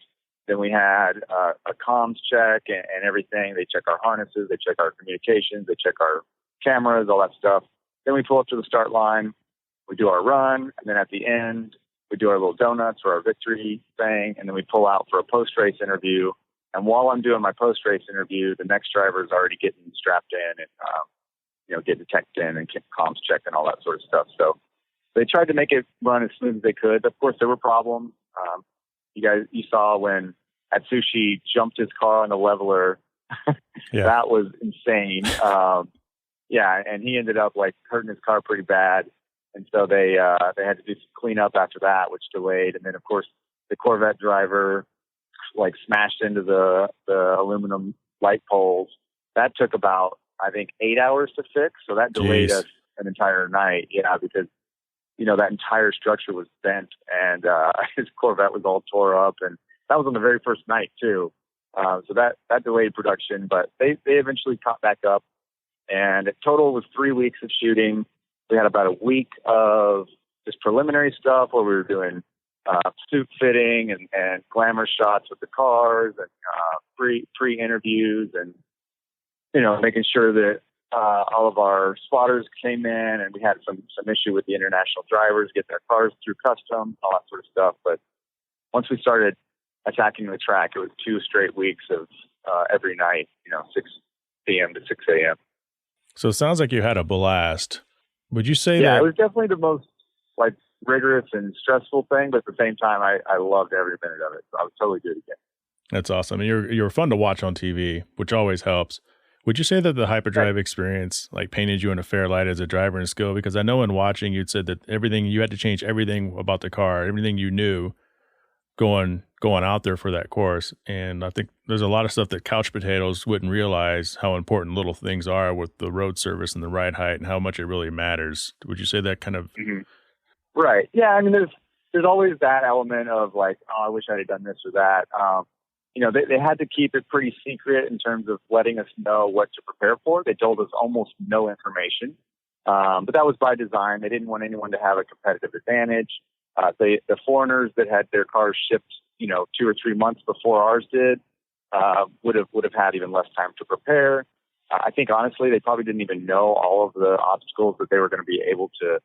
then we had a comms check and everything. They check our harnesses, they check our communications, they check our cameras, all that stuff. Then we pull up to the start line, we do our run, and then at the end, we do our little donuts or our victory thing, and then we pull out for a post-race interview. And while I'm doing my post-race interview, the next driver is already getting strapped in and, getting teched in and comms checked and all that sort of stuff. So they tried to make it run as smooth as they could. Of course, there were problems. You saw when Atsushi jumped his car on the leveler. Yeah. That was insane. And he ended up like hurting his car pretty bad. And so they had to do some cleanup after that, which delayed. And then of course the Corvette driver like smashed into the aluminum light poles. That took about, I think, 8 hours to fix. So that delayed us an entire night. Yeah, because that entire structure was bent and his Corvette was all tore up. And that was on the very first night too. So that delayed production, but they eventually caught back up. And in total it was 3 weeks of shooting. We had about a week of just preliminary stuff where we were doing suit fitting and glamour shots with the cars and pre-interviews and, making sure that all of our spotters came in, and we had some issue with the international drivers getting their cars through custom, all that sort of stuff. But once we started attacking the track, it was 2 straight weeks of every night, 6 p.m. to 6 a.m. So it sounds like you had a blast. Would you say that? Yeah, it was definitely the most like rigorous and stressful thing, but at the same time, I loved every minute of it. So I would totally do it again. That's awesome. And you're fun to watch on TV, which always helps. Would you say that the Hyperdrive experience like painted you in a fair light as a driver and skill? Because I know in watching you'd said that you had to change everything about the car, everything you knew going out there for that course. And I think there's a lot of stuff that couch potatoes wouldn't realize how important little things are with the road surface and the ride height and how much it really matters. Would you say that kind of? Mm-hmm. Right. Yeah. I mean, there's always that element of like, oh, I wish I had done this or that. They had to keep it pretty secret in terms of letting us know what to prepare for. They told us almost no information, but that was by design. They didn't want anyone to have a competitive advantage. The foreigners that had their cars shipped, 2 or 3 months before ours did, would have had even less time to prepare. I think honestly, they probably didn't even know all of the obstacles that they were going to be able to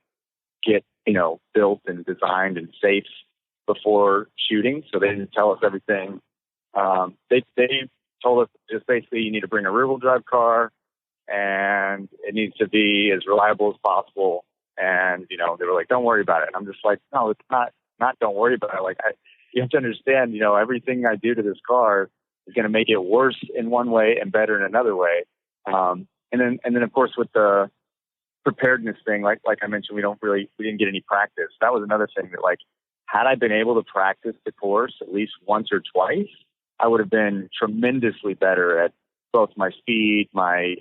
get, built and designed and safe before shooting. So they didn't tell us everything. They told us just basically you need to bring a rear-wheel drive car and it needs to be as reliable as possible. And, they were like, don't worry about it. And I'm just like, no, it's not don't worry about it. Like, you have to understand, everything I do to this car is going to make it worse in one way and better in another way. And then of course, with the preparedness thing, like I mentioned, we didn't get any practice. That was another thing that, like, had I been able to practice the course at least once or twice, I would have been tremendously better at both my speed, my,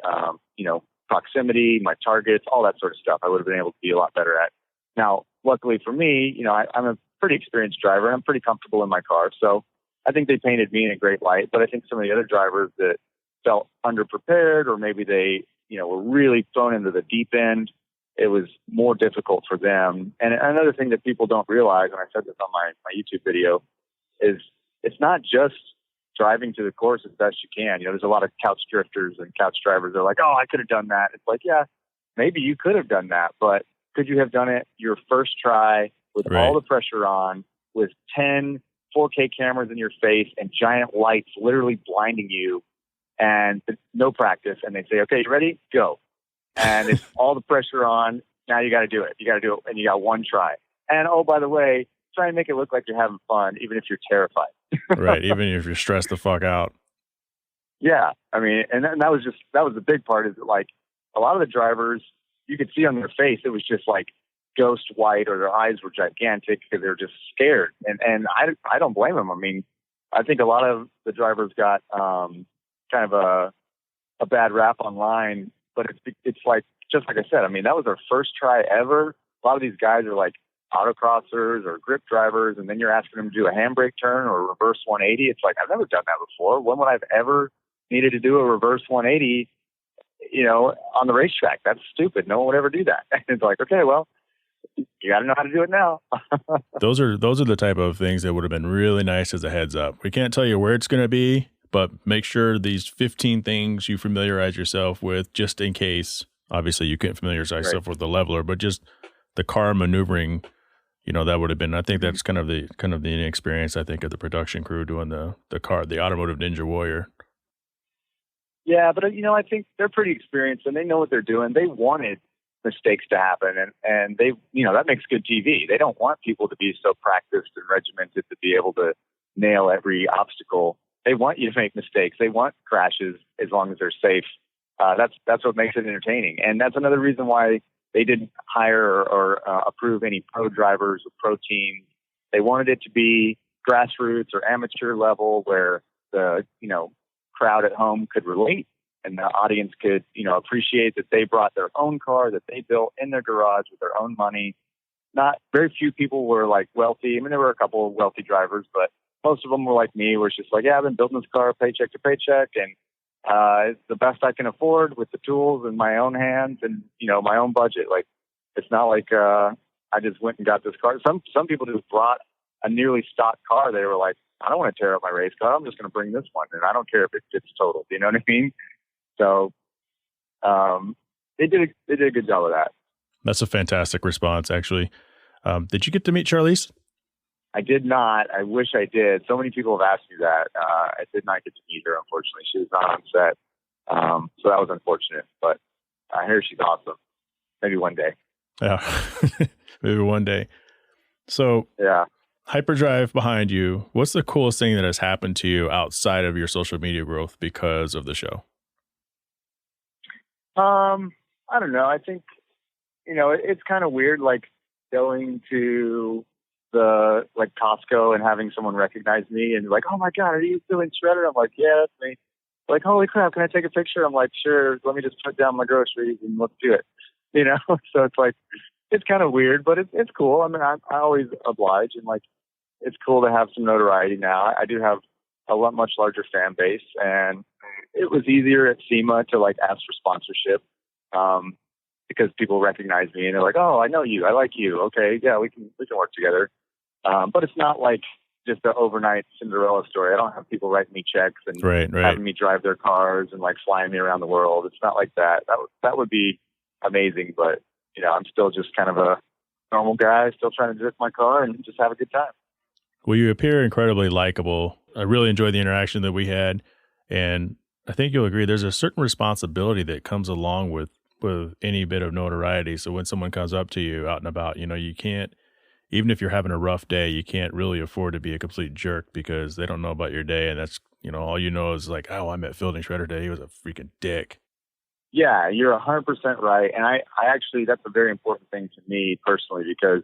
proximity, my targets, all that sort of stuff I would have been able to be a lot better at. Now, luckily for me, I'm a pretty experienced driver. I'm pretty comfortable in my car. So I think they painted me in a great light. But I think some of the other drivers that felt underprepared, or maybe they, were really thrown into the deep end, it was more difficult for them. And another thing that people don't realize, and I said this on my YouTube video, is it's not just driving to the course as best you can. There's a lot of couch drifters and couch drivers. They're like, oh, I could have done that. It's like, yeah, maybe you could have done that, but could you have done it your first try with all the pressure on, with 10 4K cameras in your face and giant lights literally blinding you, and no practice? And they say, okay, you ready? Go. And it's all the pressure on. Now you got to do it. You got to do it. And you got one try. And oh, by the way, try and make it look like you're having fun, even if you're terrified. Right. Even if you're stressed the fuck out. Yeah. I mean, and that was the big part, is that, like, a lot of the drivers, you could see on their face, it was just like ghost white, or their eyes were gigantic because they're just scared. And I don't blame them. I mean, I think a lot of the drivers got kind of a bad rap online, but it's like, just like I said, I mean, that was our first try ever. A lot of these guys are like autocrossers or grip drivers, and then you're asking them to do a handbrake turn or a reverse 180. It's like, I've never done that before. When would I have ever needed to do a reverse 180, on the racetrack? That's stupid. No one would ever do that. And it's like, okay, well, you got to know how to do it now. Those are the type of things that would have been really nice as a heads up. We can't tell you where it's going to be, but make sure these 15 things you familiarize yourself with, just in case. Obviously, you couldn't familiarize yourself with the leveler, but just the car maneuvering, that would have been, I think that's kind of the inexperience, I think, of the production crew doing the automotive Ninja Warrior. Yeah, but I think they're pretty experienced and they know what they're doing. They wanted mistakes to happen, and they, that makes good TV. They don't want people to be so practiced and regimented to be able to nail every obstacle. They want you to make mistakes. They want crashes, as long as they're safe. That's what makes it entertaining. And that's another reason why they didn't hire or approve any pro drivers or pro teams. They wanted it to be grassroots or amateur level, where the, crowd at home could relate, and the audience could, appreciate that they brought their own car that they built in their garage with their own money. Not very few people were like wealthy. I mean, there were a couple of wealthy drivers, but most of them were like me, where it's just like, yeah, I've been building this car paycheck to paycheck, and it's the best I can afford with the tools in my own hands and, my own budget. Like, it's not like I just went and got this car. Some people just brought a nearly stock car. They were like, I don't want to tear up my race car. I'm just going to bring this one, and I don't care if it gets totaled. You know what I mean? So they did a good job of that. That's a fantastic response, actually. Did you get to meet Charlize? I did not. I wish I did. So many people have asked me that. I did not get to meet her, unfortunately. She was not on set. So that was unfortunate. But I hear she's awesome. Maybe one day. Yeah, maybe one day. So yeah, Hyperdrive behind you. What's the coolest thing that has happened to you outside of your social media growth because of the show? I don't know. I think, it's kind of weird, like going to the Costco and having someone recognize me and like, oh my God, are you doing Shredder? I'm like, yeah, that's me. Like, holy crap, can I take a picture? I'm like, sure, let me just put down my groceries and let's do it. So it's like, it's kind of weird, but it's cool. I mean, I always oblige, and like, it's cool to have some notoriety now. I do have a much larger fan base, and it was easier at SEMA to like ask for sponsorship, because people recognize me and they're like, oh, I know you. I like you. Okay. Yeah, we can work together. But it's not like just an overnight Cinderella story. I don't have people writing me checks and having me drive their cars and like flying me around the world. It's not like that. That would be amazing. But, I'm still just kind of a normal guy, still trying to drift my car and just have a good time. Well, you appear incredibly likable. I really enjoyed the interaction that we had. And I think you'll agree there's a certain responsibility that comes along with any bit of notoriety. So when someone comes up to you out and about, you can't, even if you're having a rough day, you can't really afford to be a complete jerk because they don't know about your day. And that's, all you know is like, oh, I met Fielding Shredder today. He was a freaking dick. Yeah, you're 100% right. And I actually, that's a very important thing to me personally, because,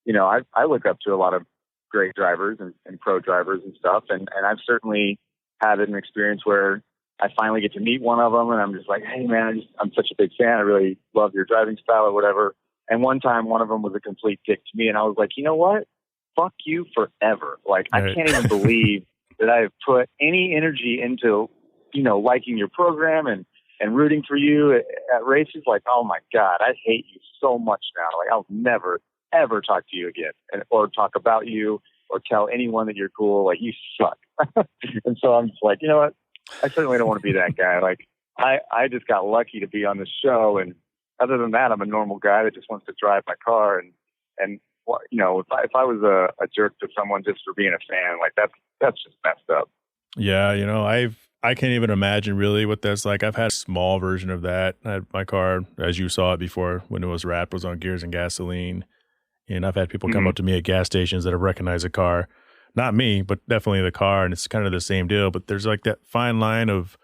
I look up to a lot of great drivers and pro drivers and stuff. And I've certainly had an experience where I finally get to meet one of them, and I'm just like, hey, man, I'm such a big fan. I really love your driving style or whatever. And one time, one of them was a complete dick to me, and I was like, you know what? Fuck you forever. Like, I can't even believe that I have put any energy into, liking your program and rooting for you at races. Like, oh my God, I hate you so much now. Like, I'll never, ever talk to you again or talk about you or tell anyone that you're cool. Like, you suck. And so I'm just like, you know what? I certainly don't want to be that guy. Like, I just got lucky to be on this show. And other than that, I'm a normal guy that just wants to drive my car. And if I was a jerk to someone just for being a fan, like that's just messed up. Yeah. I can't even imagine really what that's like. I've had a small version of that. My car, as you saw it before, when it was wrapped, was on gears and gasoline. And I've had people come up to me at gas stations that have recognized the car. Not me, but definitely the car. And it's kind of the same deal. But there's like that fine line of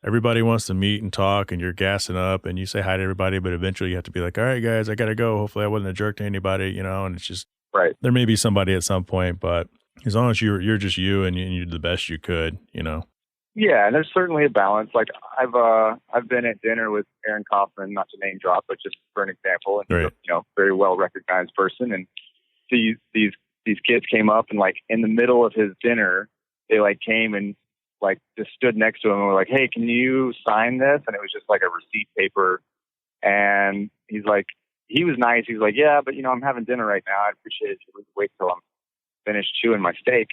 everybody wants to meet and talk and you're gassing up and you say hi to everybody. But eventually you have to be like, all right, guys, I got to go. Hopefully I wasn't a jerk to anybody, and it's just, right. There may be somebody at some point, but as long as you're just you and you do the best you could, Yeah, and there's certainly a balance. Like I've been at dinner with Aaron Kaufman, not to name drop, but just for an example, and right. he's a very well recognized person. And these kids came up and like in the middle of his dinner, they like came and like just stood next to him and were like, "Hey, can you sign this?" And it was just like a receipt paper. And he's like, he was nice. He was like, "Yeah, but I'm having dinner right now. I'd appreciate it if you would wait till I'm finished chewing my steak."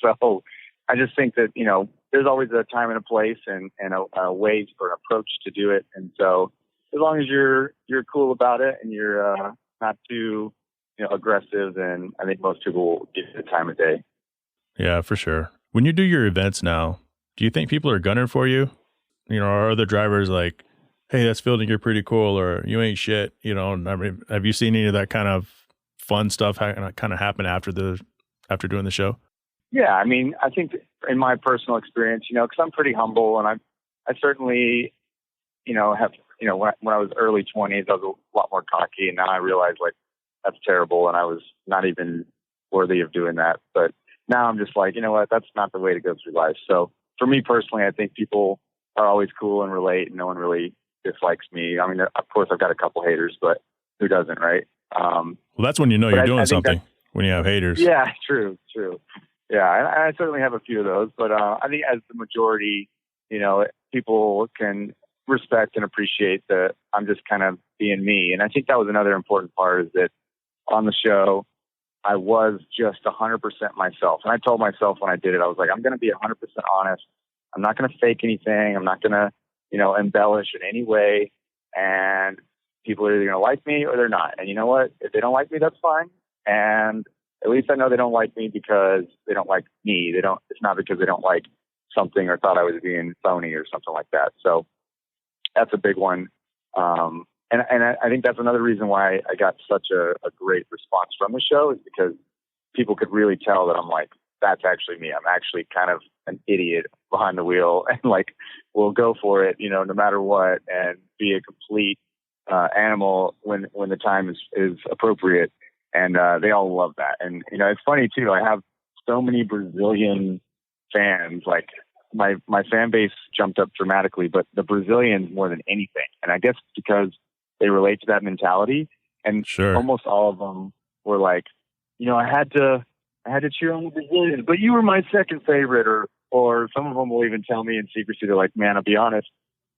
So I just think that, there's always a time and a place and a way for an approach to do it. And so as long as you're cool about it and you're not too, aggressive, then I think most people will give you the time of day. Yeah, for sure. When you do your events now, do you think people are gunning for you? Are other drivers like, hey, that's fielding, you're pretty cool, or you ain't shit? I mean, have you seen any of that kind of fun stuff kind of happen after doing the show? Yeah, I mean, I think in my personal experience, because I'm pretty humble, and I certainly, have, when I was early 20s, I was a lot more cocky, and now I realize like that's terrible, and I was not even worthy of doing that. But now I'm just like, you know what, that's not the way to go through life. So for me personally, I think people are always cool and relate, and no one really dislikes me. I mean, of course, I've got a couple haters, but who doesn't, right? Well, that's when you're doing something, when you have haters. Yeah, true. Yeah, I certainly have a few of those, but I think as the majority, people can respect and appreciate that I'm just kind of being me. And I think that was another important part, is that on the show, I was just 100% myself. And I told myself when I did it, I was like, I'm going to be 100% honest. I'm not going to fake anything. I'm not going to, embellish in any way. And people are either going to like me or they're not. And you know what? If they don't like me, that's fine. And at least I know they don't like me because they don't like me. It's not because they don't like something or thought I was being phony or something like that. So that's a big one. And I think that's another reason why I got such a great response from the show, is because people could really tell that I'm like, that's actually me. I'm actually kind of an idiot behind the wheel and like, will go for it, no matter what, and be a complete animal when the time is appropriate. And they all love that. And, it's funny, too. I have so many Brazilian fans. Like, my fan base jumped up dramatically, but the Brazilians more than anything. And I guess because they relate to that mentality. And sure, almost all of them were like, I had to cheer on the Brazilians, but you were my second favorite. Or some of them will even tell me in secrecy, they're like, man, I'll be honest.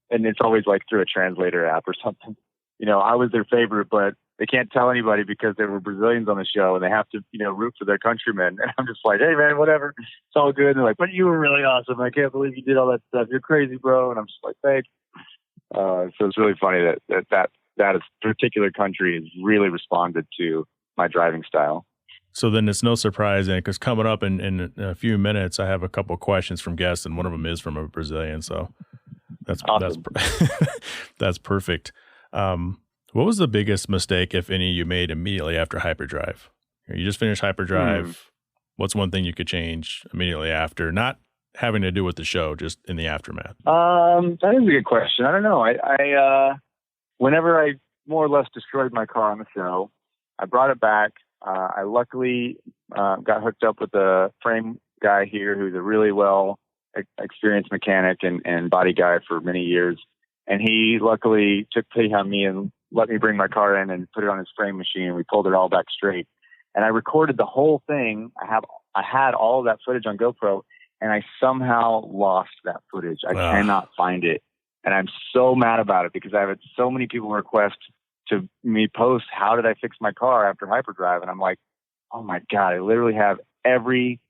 And it's always like through a translator app or something. I was their favorite, but they can't tell anybody because there were Brazilians on the show and they have to, root for their countrymen. And I'm just like, hey, man, whatever. It's all good. And they're like, but you were really awesome. I can't believe you did all that stuff. You're crazy, bro. And I'm just like, thanks. So it's really funny that particular country has really responded to my driving style. So then it's no surprise, because coming up in a few minutes, I have a couple of questions from guests, and one of them is from a Brazilian. So that's awesome. That's perfect. What was the biggest mistake, if any, you made immediately after Hyperdrive? You just finished Hyperdrive. What's one thing you could change immediately after? Not having to do with the show, just in the aftermath. That is a good question. I don't know. I whenever I more or less destroyed my car on the show, I brought it back. I luckily got hooked up with a frame guy here who's a really well experienced mechanic and body guy for many years. And he luckily took pity on me and let me bring my car in and put it on his frame machine. We pulled it all back straight. And I recorded the whole thing. I had all of that footage on GoPro, and I somehow lost that footage. I cannot find it. And I'm so mad about it because I've had so many people request to me post, how did I fix my car after Hyperdrive? And I'm like, oh my God, I literally have every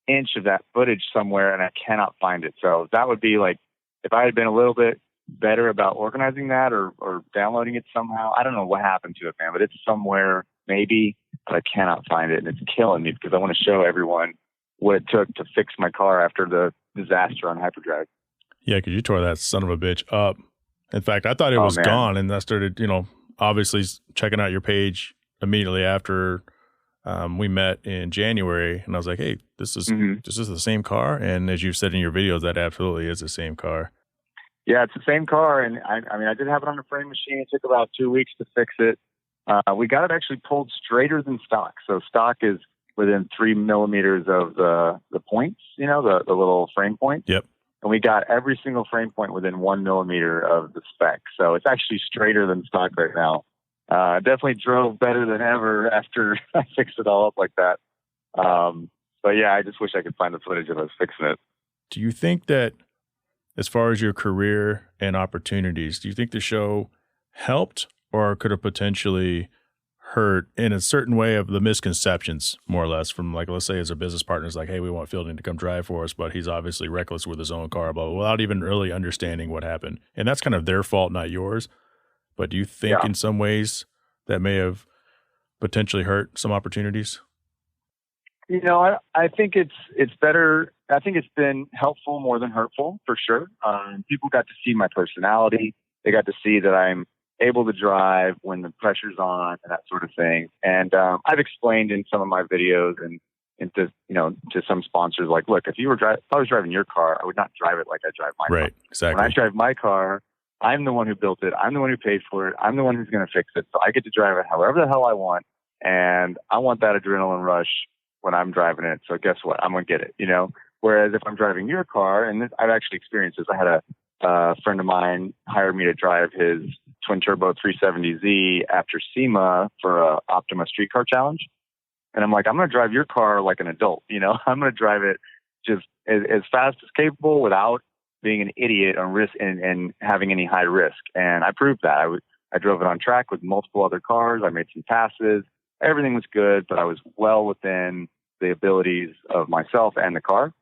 inch of that footage somewhere and I cannot find it. So that would be like, if I had been a little bit better about organizing that or downloading it somehow, I don't know what happened to it, man, but it's somewhere maybe, but I cannot find it. And it's killing me because I want to show everyone what it took to fix my car after the disaster on Hyperdrive. Yeah, because you tore that son of a bitch up. In fact, I thought it was gone, and I started, obviously checking out your page immediately after we met in January, and I was like, hey, this is the same car. And as you said in your videos, that absolutely is the same car. Yeah, it's the same car. And I did have it on the frame machine. It took about 2 weeks to fix it. We got it actually pulled straighter than stock. So stock is within 3 millimeters of the points, the little frame point. Yep. And we got every single frame point within 1 millimeter of the spec. So it's actually straighter than stock right now. Definitely drove better than ever after I fixed it all up like that. But yeah, I just wish I could find the footage of us fixing it. Do you think that as far as your career and opportunities, do you think the show helped or could have potentially hurt in a certain way of the misconceptions, more or less, from like, let's say as a business partner is like, hey, we want Fielding to come drive for us, but he's obviously reckless with his own car, but without even really understanding what happened. And that's kind of their fault, not yours. But do you think in some ways that may have potentially hurt some opportunities? I think it's better. I think it's been helpful more than hurtful, for sure. People got to see my personality. They got to see that I'm able to drive when the pressure's on and that sort of thing. And I've explained in some of my videos and to some sponsors, like, look, if I was driving your car, I would not drive it like I drive my car. Right, exactly. When I drive my car, I'm the one who built it. I'm the one who paid for it. I'm the one who's going to fix it. So I get to drive it however the hell I want. And I want that adrenaline rush when I'm driving it. So guess what? I'm going to get it, Whereas if I'm driving your car, and I've actually experienced this. I had a friend of mine hired me to drive his twin turbo 370Z after SEMA for a Optima streetcar challenge. And I'm like, I'm going to drive your car like an adult, I'm going to drive it just as fast as capable without being an idiot on risk and having any high risk. And I proved that. I drove it on track with multiple other cars. I made some passes. Everything was good, but I was well within the abilities of myself and the car.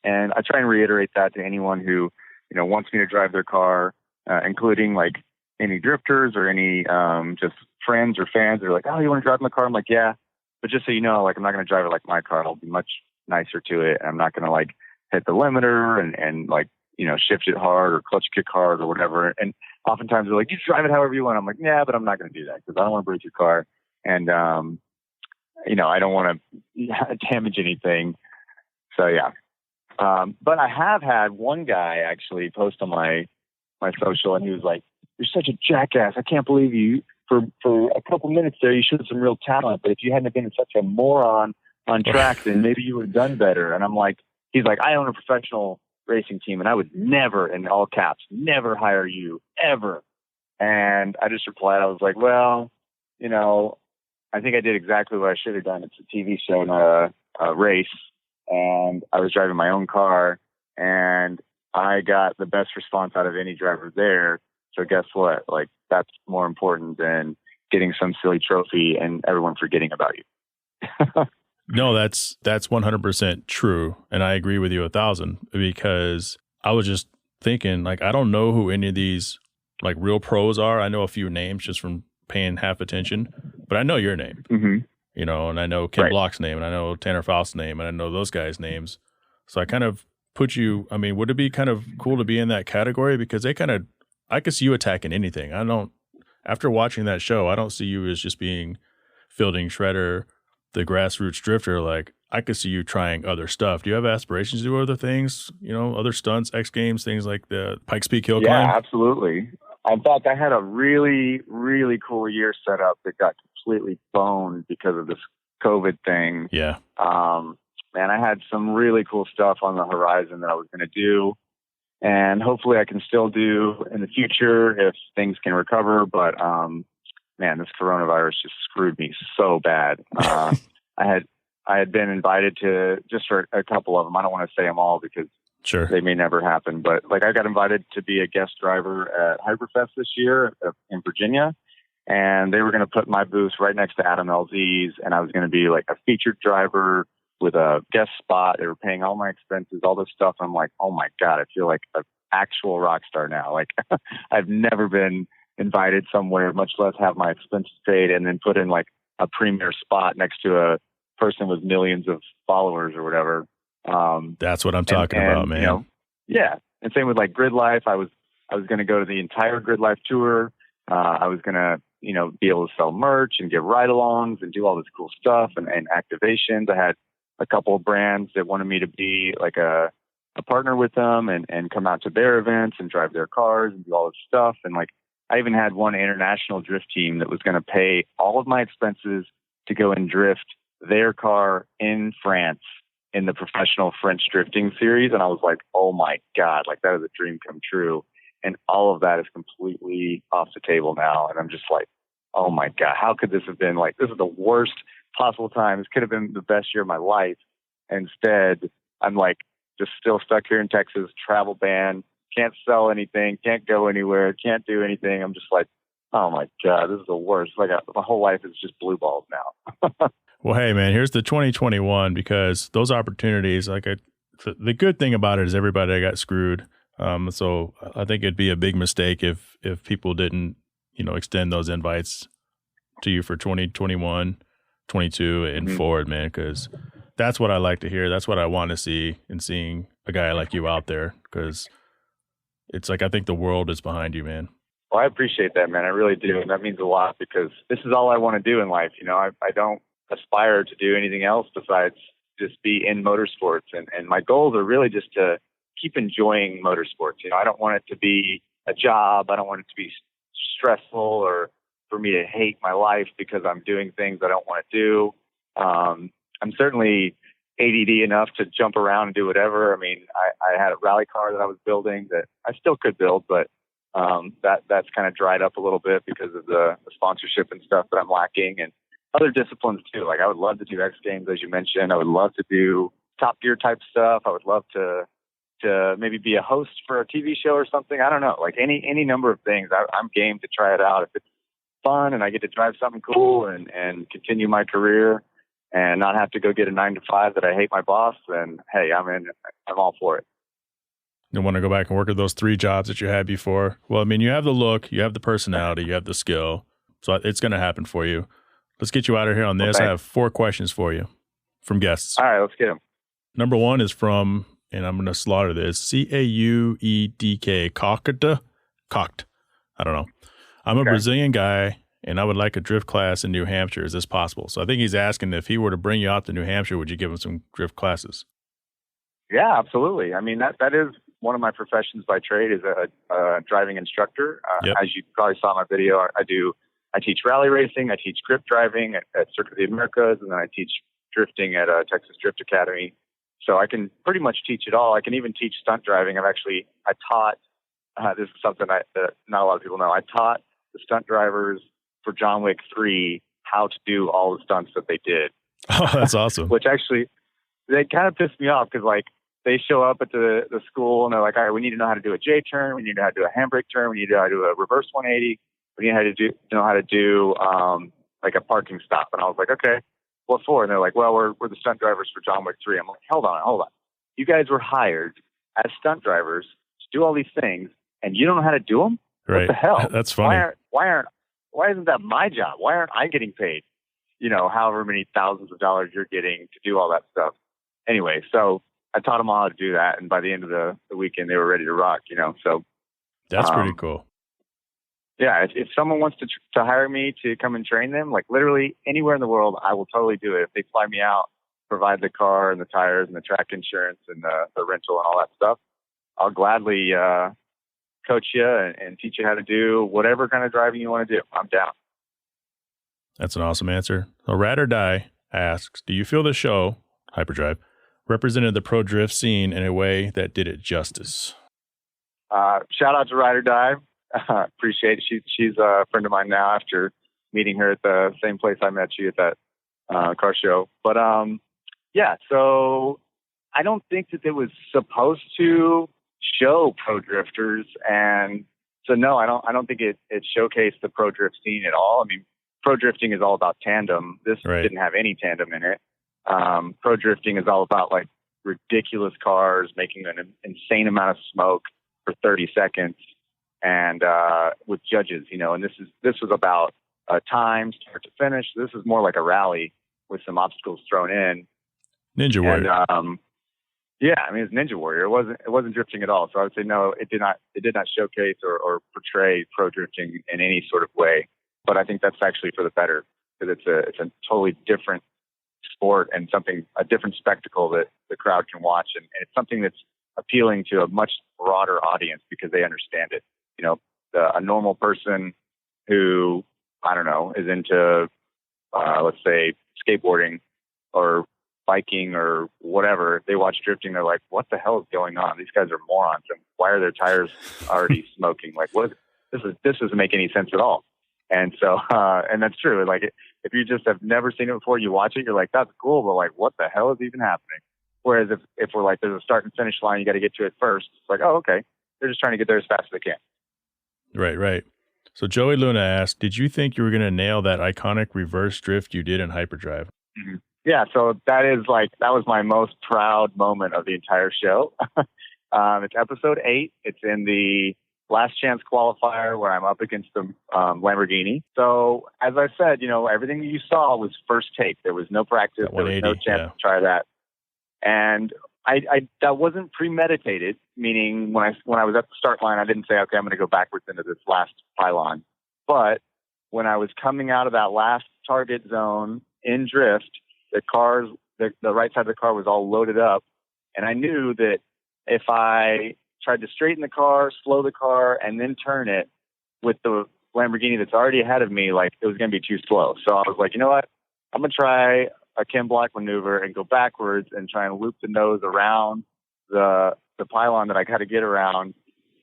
And I try and reiterate that to anyone who, wants me to drive their car, including like any drifters or any just friends or fans. They're like, oh, you want to drive my car? I'm like, yeah. But just so you know, like, I'm not going to drive it like my car. I'll be much nicer to it. I'm not going to like hit the limiter and like, shift it hard or clutch kick hard or whatever. And oftentimes they're like, you drive it however you want. I'm like, yeah, but I'm not going to do that because I don't want to break your car. And, I don't want to damage anything. So, yeah. But I have had one guy actually post on my social, and he was like, you're such a jackass. I can't believe you. For a couple minutes there, you showed some real talent. But if you hadn't been such a moron on track, then maybe you would have done better. And I'm like, he's like, I own a professional racing team, and I would never, in all caps, never hire you, ever. And I just replied, I was like, well, I think I did exactly what I should have done. It's a TV show, not a race. And I was driving my own car, and I got the best response out of any driver there. So guess what? Like, that's more important than getting some silly trophy and everyone forgetting about you. No, that's 100% true. And I agree with you 1,000, because I was just thinking, like, I don't know who any of these like real pros are. I know a few names just from paying half attention, but I know your name, and I know Ken Block's name, and I know Tanner Faust's name, and I know those guys' names. So I kind of put you, would it be kind of cool to be in that category? Because I could see you attacking anything. After watching that show, I don't see you as just being Fielding, Shredder, the grassroots drifter. Like, I could see you trying other stuff. Do you have aspirations to do other things, other stunts, X Games, things like the Pikes Peak Hill Climb? Yeah, absolutely. In fact, I had a really, really cool year set up that got completely boned because of this COVID thing. Yeah. man, I had some really cool stuff on the horizon that I was going to do. And hopefully I can still do in the future if things can recover. But, man, this coronavirus just screwed me so bad. I had been invited to, just for a couple of them, I don't want to say them all because sure, they may never happen, but like I got invited to be a guest driver at Hyperfest this year in Virginia, and they were going to put my booth right next to Adam LZ's, and I was going to be like a featured driver with a guest spot. They were paying all my expenses, all this stuff. I'm like, oh my God, I feel like an actual rock star now. Like I've never been invited somewhere, much less have my expenses paid and then put in like a premier spot next to a person with millions of followers or whatever. That's what I'm talking about, man. You know, yeah. And same with like Grid Life. I was going to go to the entire Grid Life tour. I was going to, you know, be able to sell merch and give ride-alongs and do all this cool stuff and activations. I had a couple of brands that wanted me to be like a partner with them and come out to their events and drive their cars and do all this stuff. And like, I even had one international drift team that was going to pay all of my expenses to go and drift their car in France in the professional French drifting series. And I was like, oh my God, like that is a dream come true. And all of that is completely off the table now. And I'm just like, oh my God, how could this have been like, this is the worst possible time. This could have been the best year of my life. Instead, I'm like just still stuck here in Texas, travel ban, can't sell anything, can't go anywhere, can't do anything. I'm just like, oh my God, this is the worst. Like my whole life is just blue balls now. Well, hey man, here's the 2021, because those opportunities, the good thing about it is everybody got screwed. So I think it'd be a big mistake if people didn't, you know, extend those invites to you for 2021, 22 and forward, man, because that's what I like to hear. That's what I want to see in seeing a guy like you out there, because it's like, I think the world is behind you, man. Well, I appreciate that, man. I really do. And that means a lot because this is all I want to do in life. You know, I don't aspire to do anything else besides just be in motorsports. And my goals are really just to keep enjoying motorsports. You know, I don't want it to be a job. I don't want it to be stressful or for me to hate my life because I'm doing things I don't want to do. I'm certainly ADD enough to jump around and do whatever. I mean, I had a rally car that I was building that I still could build, but that's kind of dried up a little bit because of the sponsorship and stuff that I'm lacking, and other disciplines too. Like I would love to do X Games, as you mentioned. I would love to do Top Gear type stuff. I would love to maybe be a host for a TV show or something. I don't know, like any number of things. I'm game to try it out. If it's fun and I get to drive something cool and continue my career and not have to go get a 9-to-5 that I hate my boss, then hey, I'm in. I'm all for it. You want to go back and work at those 3 jobs that you had before? Well, I mean, you have the look, you have the personality, you have the skill. So it's going to happen for you. Let's get you out of here on this. Okay. I have 4 questions for you from guests. All right, let's get them. Number 1 is from, and I'm going to slaughter this, Cauedk, Cocked. I don't know. I'm a Brazilian guy, and I would like a drift class in New Hampshire. Is this possible? So I think he's asking if he were to bring you out to New Hampshire, would you give him some drift classes? Yeah, absolutely. I mean, that is one of my professions by trade, is a driving instructor. Yep. As you probably saw in my video, I teach rally racing, I teach grip driving at Circuit of the Americas, and then I teach drifting at Texas Drift Academy. So I can pretty much teach it all. I can even teach stunt driving. I taught, this is something that not a lot of people know, I taught the stunt drivers for John Wick 3 how to do all the stunts that they did. Oh, that's awesome. Which actually, they kind of pissed me off because like they show up at the school and they're like, all right, we need to know how to do a J turn. We need to know how to do a handbrake turn. We need to know how to do a reverse 180. We need to know how to do like a parking stop. And I was like, okay, what for? And they're like, well, we're the stunt drivers for John Wick 3. I'm like, hold on. You guys were hired as stunt drivers to do all these things, and you don't know how to do them? Right. What the hell? That's funny. Why isn't that my job? Why aren't I getting paid, however many thousands of dollars you're getting to do all that stuff? Anyway, so I taught them all how to do that, and by the end of the weekend, they were ready to rock, so. That's pretty cool. Yeah, if someone wants to hire me to come and train them, like literally anywhere in the world, I will totally do it. If they fly me out, provide the car and the tires and the track insurance and the rental and all that stuff, I'll gladly coach you and teach you how to do whatever kind of driving you want to do. I'm down. That's an awesome answer. So Rad or Die asks, do you feel the show, Hyperdrive, represented the pro drift scene in a way that did it justice? Shout out to Hyperdrive. Appreciate it. She's a friend of mine now after meeting her at the same place I met you at that car show. But yeah, so I don't think that it was supposed to show pro drifters, and so no, I don't think it showcased the pro drift scene at all. I mean, pro drifting is all about tandem. This didn't have any tandem in it. Pro drifting is all about like ridiculous cars making an insane amount of smoke for 30 seconds and with judges, you know, and this was about time start to finish. This is more like a rally with some obstacles thrown in. Ninja Warrior. And, yeah, I mean, it's Ninja Warrior. It wasn't drifting at all. So I would say no, it did not showcase or portray pro drifting in any sort of way. But I think that's actually for the better, because it's a totally different sport and a different spectacle that the crowd can watch, and it's something that's appealing to a much broader audience because they understand it. You know, a normal person who, I don't know, is into let's say skateboarding or biking or whatever, they watch drifting, they're like, what the hell is going on? These guys are morons, and why are their tires already smoking? Like, what? This doesn't make any sense at all. And so, and that's true. Like, if you just have never seen it before, you watch it, you're like, that's cool, but like, what the hell is even happening? Whereas if we're like, there's a start and finish line, you got to get to it first. It's like, oh, okay. They're just trying to get there as fast as they can. Right. So Joey Luna asked, did you think you were going to nail that iconic reverse drift you did in Hyperdrive? Mm-hmm. Yeah. So that was my most proud moment of the entire show. It's episode 8. It's in the last chance qualifier where I'm up against the Lamborghini. So as I said, you know, everything you saw was first take. There was no practice. There was no chance to try that. And I that wasn't premeditated, meaning when I was at the start line, I didn't say, okay, I'm going to go backwards into this last pylon. But when I was coming out of that last target zone in drift, the right side of the car was all loaded up. And I knew that if I tried to straighten the car, slow the car, and then turn it with the Lamborghini that's already ahead of me, like, it was going to be too slow. So I was like, you know what? I'm going to try a Ken Block maneuver and go backwards and try and loop the nose around the pylon that I got to get around.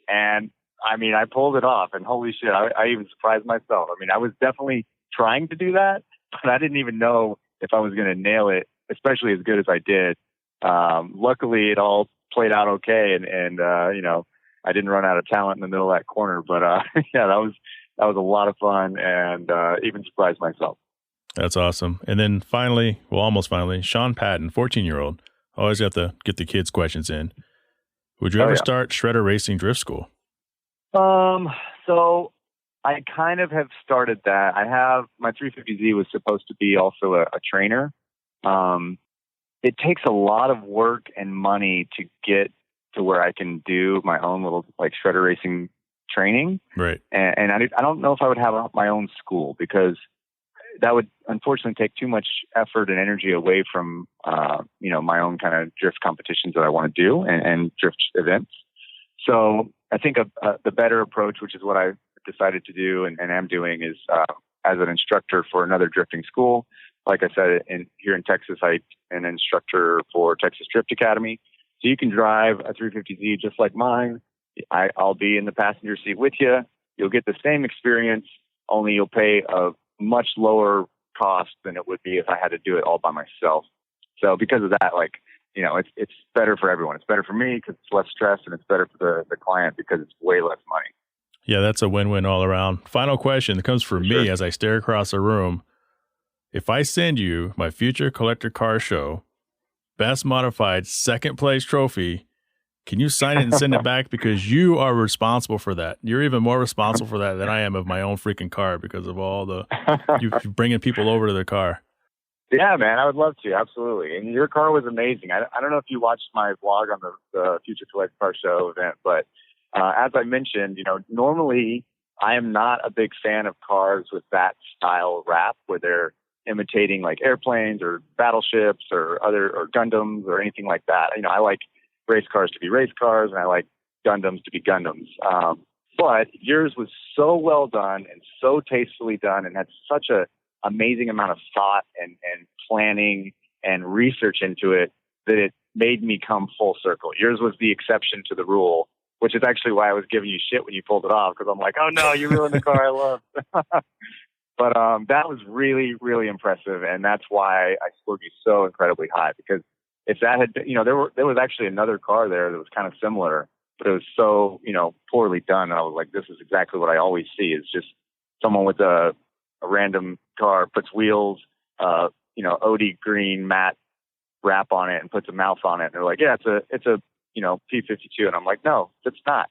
And I mean, I pulled it off, and holy shit, I even surprised myself. I mean, I was definitely trying to do that, but I didn't even know if I was going to nail it, especially as good as I did. Luckily, it all played out okay, and you know, I didn't run out of talent in the middle of that corner. But yeah, that was a lot of fun, and even surprised myself. That's awesome. And then finally, well, almost finally, Sean Patton, 14-year-old. Always have to get the kids' questions in. Would you ever start Shredder Racing Drift School? So I kind of have started that. I have my 350Z was supposed to be also a trainer. It takes a lot of work and money to get to where I can do my own little like shredder racing training. Right. And I don't know if I would have my own school, because that would unfortunately take too much effort and energy away from, you know, my own kind of drift competitions that I want to do and drift events. So I think the better approach, which is what I decided to do and am doing, is as an instructor for another drifting school. Like I said, here in Texas, I'm an instructor for Texas Drift Academy. So you can drive a 350Z just like mine. I'll be in the passenger seat with you. You'll get the same experience, only you'll pay a much lower cost than it would be if I had to do it all by myself. So because of that, like, you know, it's better for everyone. It's better for me because it's less stress, and it's better for the client because it's way less money. Yeah, that's a win-win all around. Final question that comes from me as I stare across the room. If I send you my future collector car show best modified second place trophy, can you sign it and send it back? Because you are responsible for that. You're even more responsible for that than I am of my own freaking car, because of all the you bringing people over to the car. Yeah, man, I would love to. Absolutely. And your car was amazing. I don't know if you watched my vlog on the Future Collector Car Show event, but as I mentioned, you know, normally I am not a big fan of cars with that style wrap where they're imitating like airplanes or battleships or Gundams or anything like that. You know, I like race cars to be race cars, and I like Gundams to be Gundams. But yours was so well done and so tastefully done, and had such a amazing amount of thought and planning and research into it that it made me come full circle. Yours was the exception to the rule, which is actually why I was giving you shit when you pulled it off, because I'm like, oh no, you ruined the car I love. But that was really, really impressive, and that's why I scored you so incredibly high. Because if that had, there was actually another car there that was kind of similar, but it was so, poorly done. And I was like, this is exactly what I always see. It's just someone with a random car puts wheels, OD green matte wrap on it and puts a mouth on it. And they're like, yeah, it's a P52. And I'm like, no, it's not.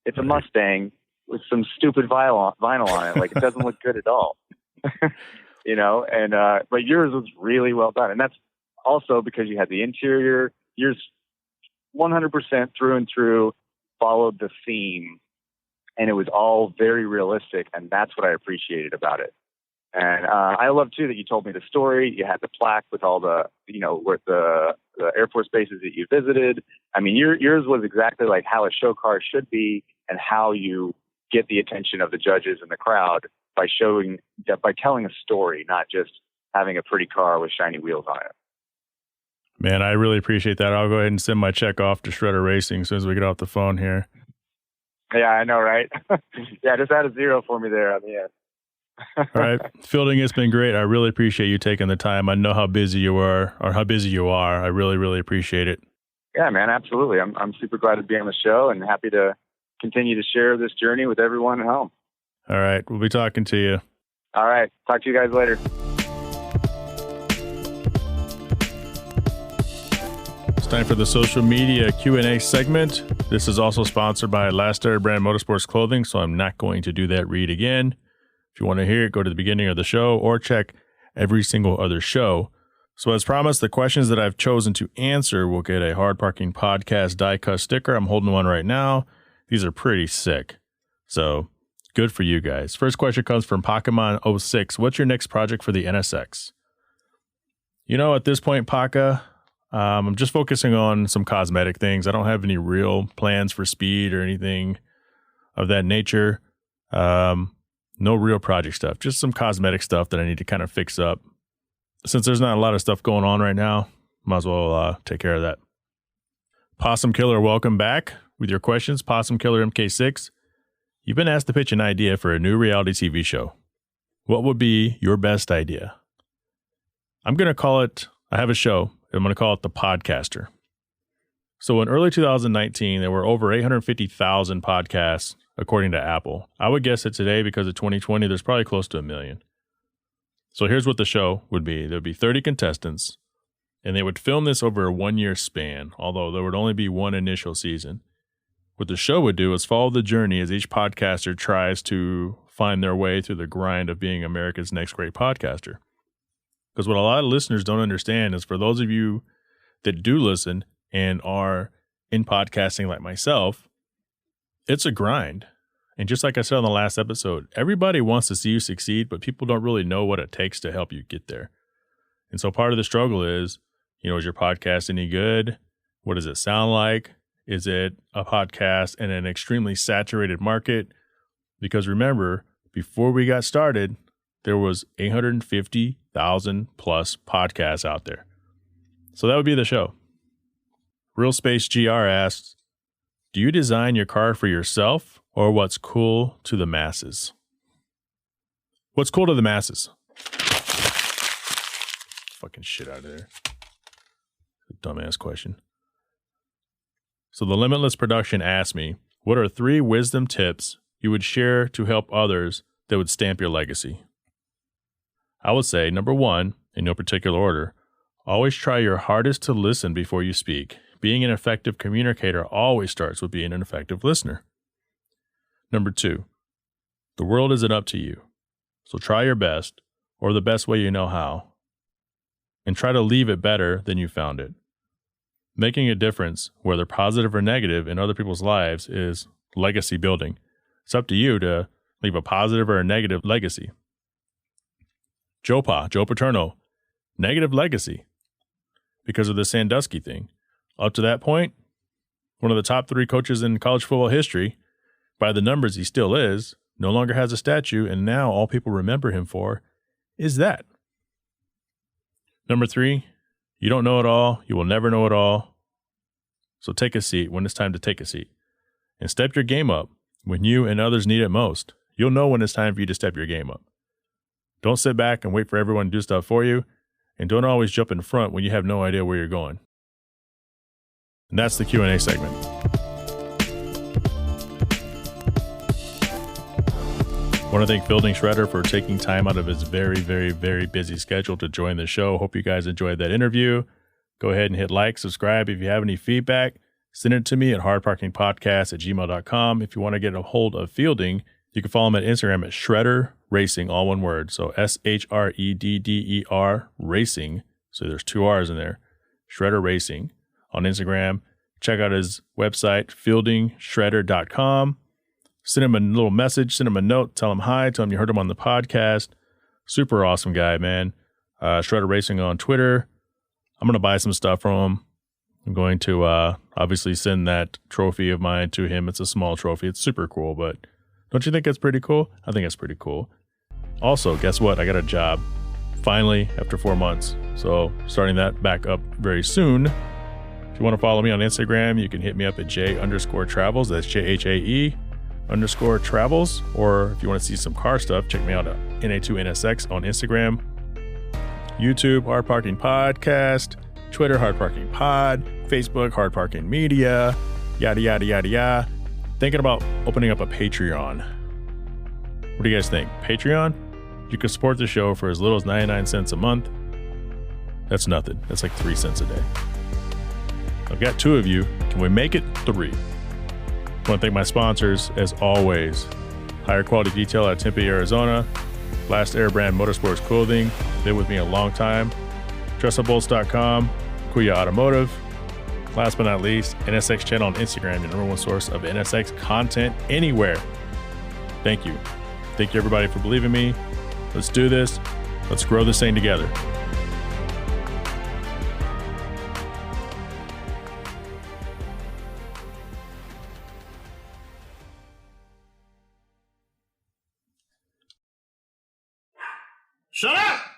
It's a Mustang with some stupid vinyl on it. Like, it doesn't look good at all. But yours was really well done. And that's also because you had the interior. Yours 100% through and through followed the theme, and it was all very realistic. And that's what I appreciated about it. And I love too that you told me the story. You had the plaque with all the, where the Air Force bases that you visited. I mean, yours was exactly like how a show car should be, and how you get the attention of the judges and the crowd by telling a story, not just having a pretty car with shiny wheels on it. Man, I really appreciate that. I'll go ahead and send my check off to Shredder Racing as soon as we get off the phone here. Yeah, I know, right? Yeah, just add a 0 for me there on the end. All right. Fielding, it's been great. I really appreciate you taking the time. I know how busy you are, or how busy you are. I really, really appreciate it. Yeah, man, absolutely. I'm super glad to be on the show and happy to continue to share this journey with everyone at home. All right. We'll be talking to you. All right. Talk to you guys later. It's time for the social media Q&A segment. This is also sponsored by Last Air Brand Motorsports Clothing, so I'm not going to do that read again. If you want to hear it, go to the beginning of the show or check every single other show. So as promised, the questions that I've chosen to answer will get a Hard Parking Podcast die-cut sticker. I'm holding one right now. These are pretty sick. So good for you guys. First question comes from Pokemon06. What's your next project for the NSX? At this point, Paka, I'm just focusing on some cosmetic things. I don't have any real plans for speed or anything of that nature. No real project stuff, just some cosmetic stuff that I need to kind of fix up. Since there's not a lot of stuff going on right now, might as well take care of that. Possum Killer, welcome back with your questions. Possum Killer MK6, you've been asked to pitch an idea for a new reality TV show. What would be your best idea? I'm going to call it, I have a show, I'm going to call it The Podcaster. So in early 2019, there were over 850,000 podcasts, according to Apple. I would guess that today, because of 2020, there's probably close to 1 million. So here's what the show would be. There would be 30 contestants, and they would film this over a 1-year span, although there would only be one initial season. What the show would do is follow the journey as each podcaster tries to find their way through the grind of being America's next great podcaster. Because what a lot of listeners don't understand is, for those of you that do listen and are in podcasting like myself, it's a grind. And just like I said on the last episode, everybody wants to see you succeed, but people don't really know what it takes to help you get there. And so part of the struggle is, is your podcast any good? What does it sound like? Is it a podcast in an extremely saturated market? Because remember, before we got started, there was 850,000 plus podcasts out there. So that would be the show. Real Space GR asks, do you design your car for yourself or what's cool to the masses? What's cool to the masses? Fucking shit out of there. Dumbass question. So the Limitless Production asked me, what are 3 wisdom tips you would share to help others that would stamp your legacy? I would say, number 1, in no particular order, always try your hardest to listen before you speak. Being an effective communicator always starts with being an effective listener. Number 2, the world isn't up to you. So try your best, or the best way you know how, and try to leave it better than you found it. Making a difference, whether positive or negative, in other people's lives is legacy building. It's up to you to leave a positive or a negative legacy. Joe Paterno, negative legacy because of the Sandusky thing. Up to that point, one of the top 3 coaches in college football history, by the numbers he still is, no longer has a statue, and now all people remember him for is that. Number 3, you don't know it all, you will never know it all, So take a seat when it's time to take a seat. And step your game up when you and others need it most. You'll know when it's time for you to step your game up. Don't sit back and wait for everyone to do stuff for you. And don't always jump in front when you have no idea where you're going. And that's the Q&A segment. I want to thank Fielding Shredder for taking time out of his very, very, very busy schedule to join the show. Hope you guys enjoyed that interview. Go ahead and hit like, subscribe. If you have any feedback, send it to me at hardparkingpodcast@gmail.com. If you want to get a hold of Fielding, you can follow him at Instagram at Shredder Racing, all one word. So SHREDDER Racing. So there's 2 R's in there. Shredder Racing on Instagram. Check out his website, fieldingshredder.com. Send him a little message, send him a note, tell him hi, tell him you heard him on the podcast. Super awesome guy, man. Shredder Racing on Twitter. I'm going to buy some stuff from him. I'm going to obviously send that trophy of mine to him. It's a small trophy. It's super cool, but don't you think it's pretty cool? I think it's pretty cool. Also, guess what? I got a job finally after 4 months. So starting that back up very soon. If you want to follow me on Instagram, you can hit me up at Jhae_travels. That's JHAE_travels. Or if you want to see some car stuff, check me out at NA2NSX on Instagram, YouTube, Hard Parking Podcast, Twitter, Hard Parking Pod, Facebook, Hard Parking Media, yada, yada, yada, yada. Thinking about opening up a Patreon. What do you guys think? Patreon? You can support the show for as little as 99 cents a month. That's nothing. That's like 3 cents a day. I've got 2 of you. Can we make it 3? I want to thank my sponsors, as always. Higher Quality Detail out of Tempe, Arizona. Last Air Brand Motorsports Clothing. Been with me a long time. DressUpBolts.com. Kuya Automotive. Last but not least, NSX Channel on Instagram, your number 1 source of NSX content anywhere. Thank you. Thank you, everybody, for believing me. Let's do this. Let's grow this thing together. Shut up!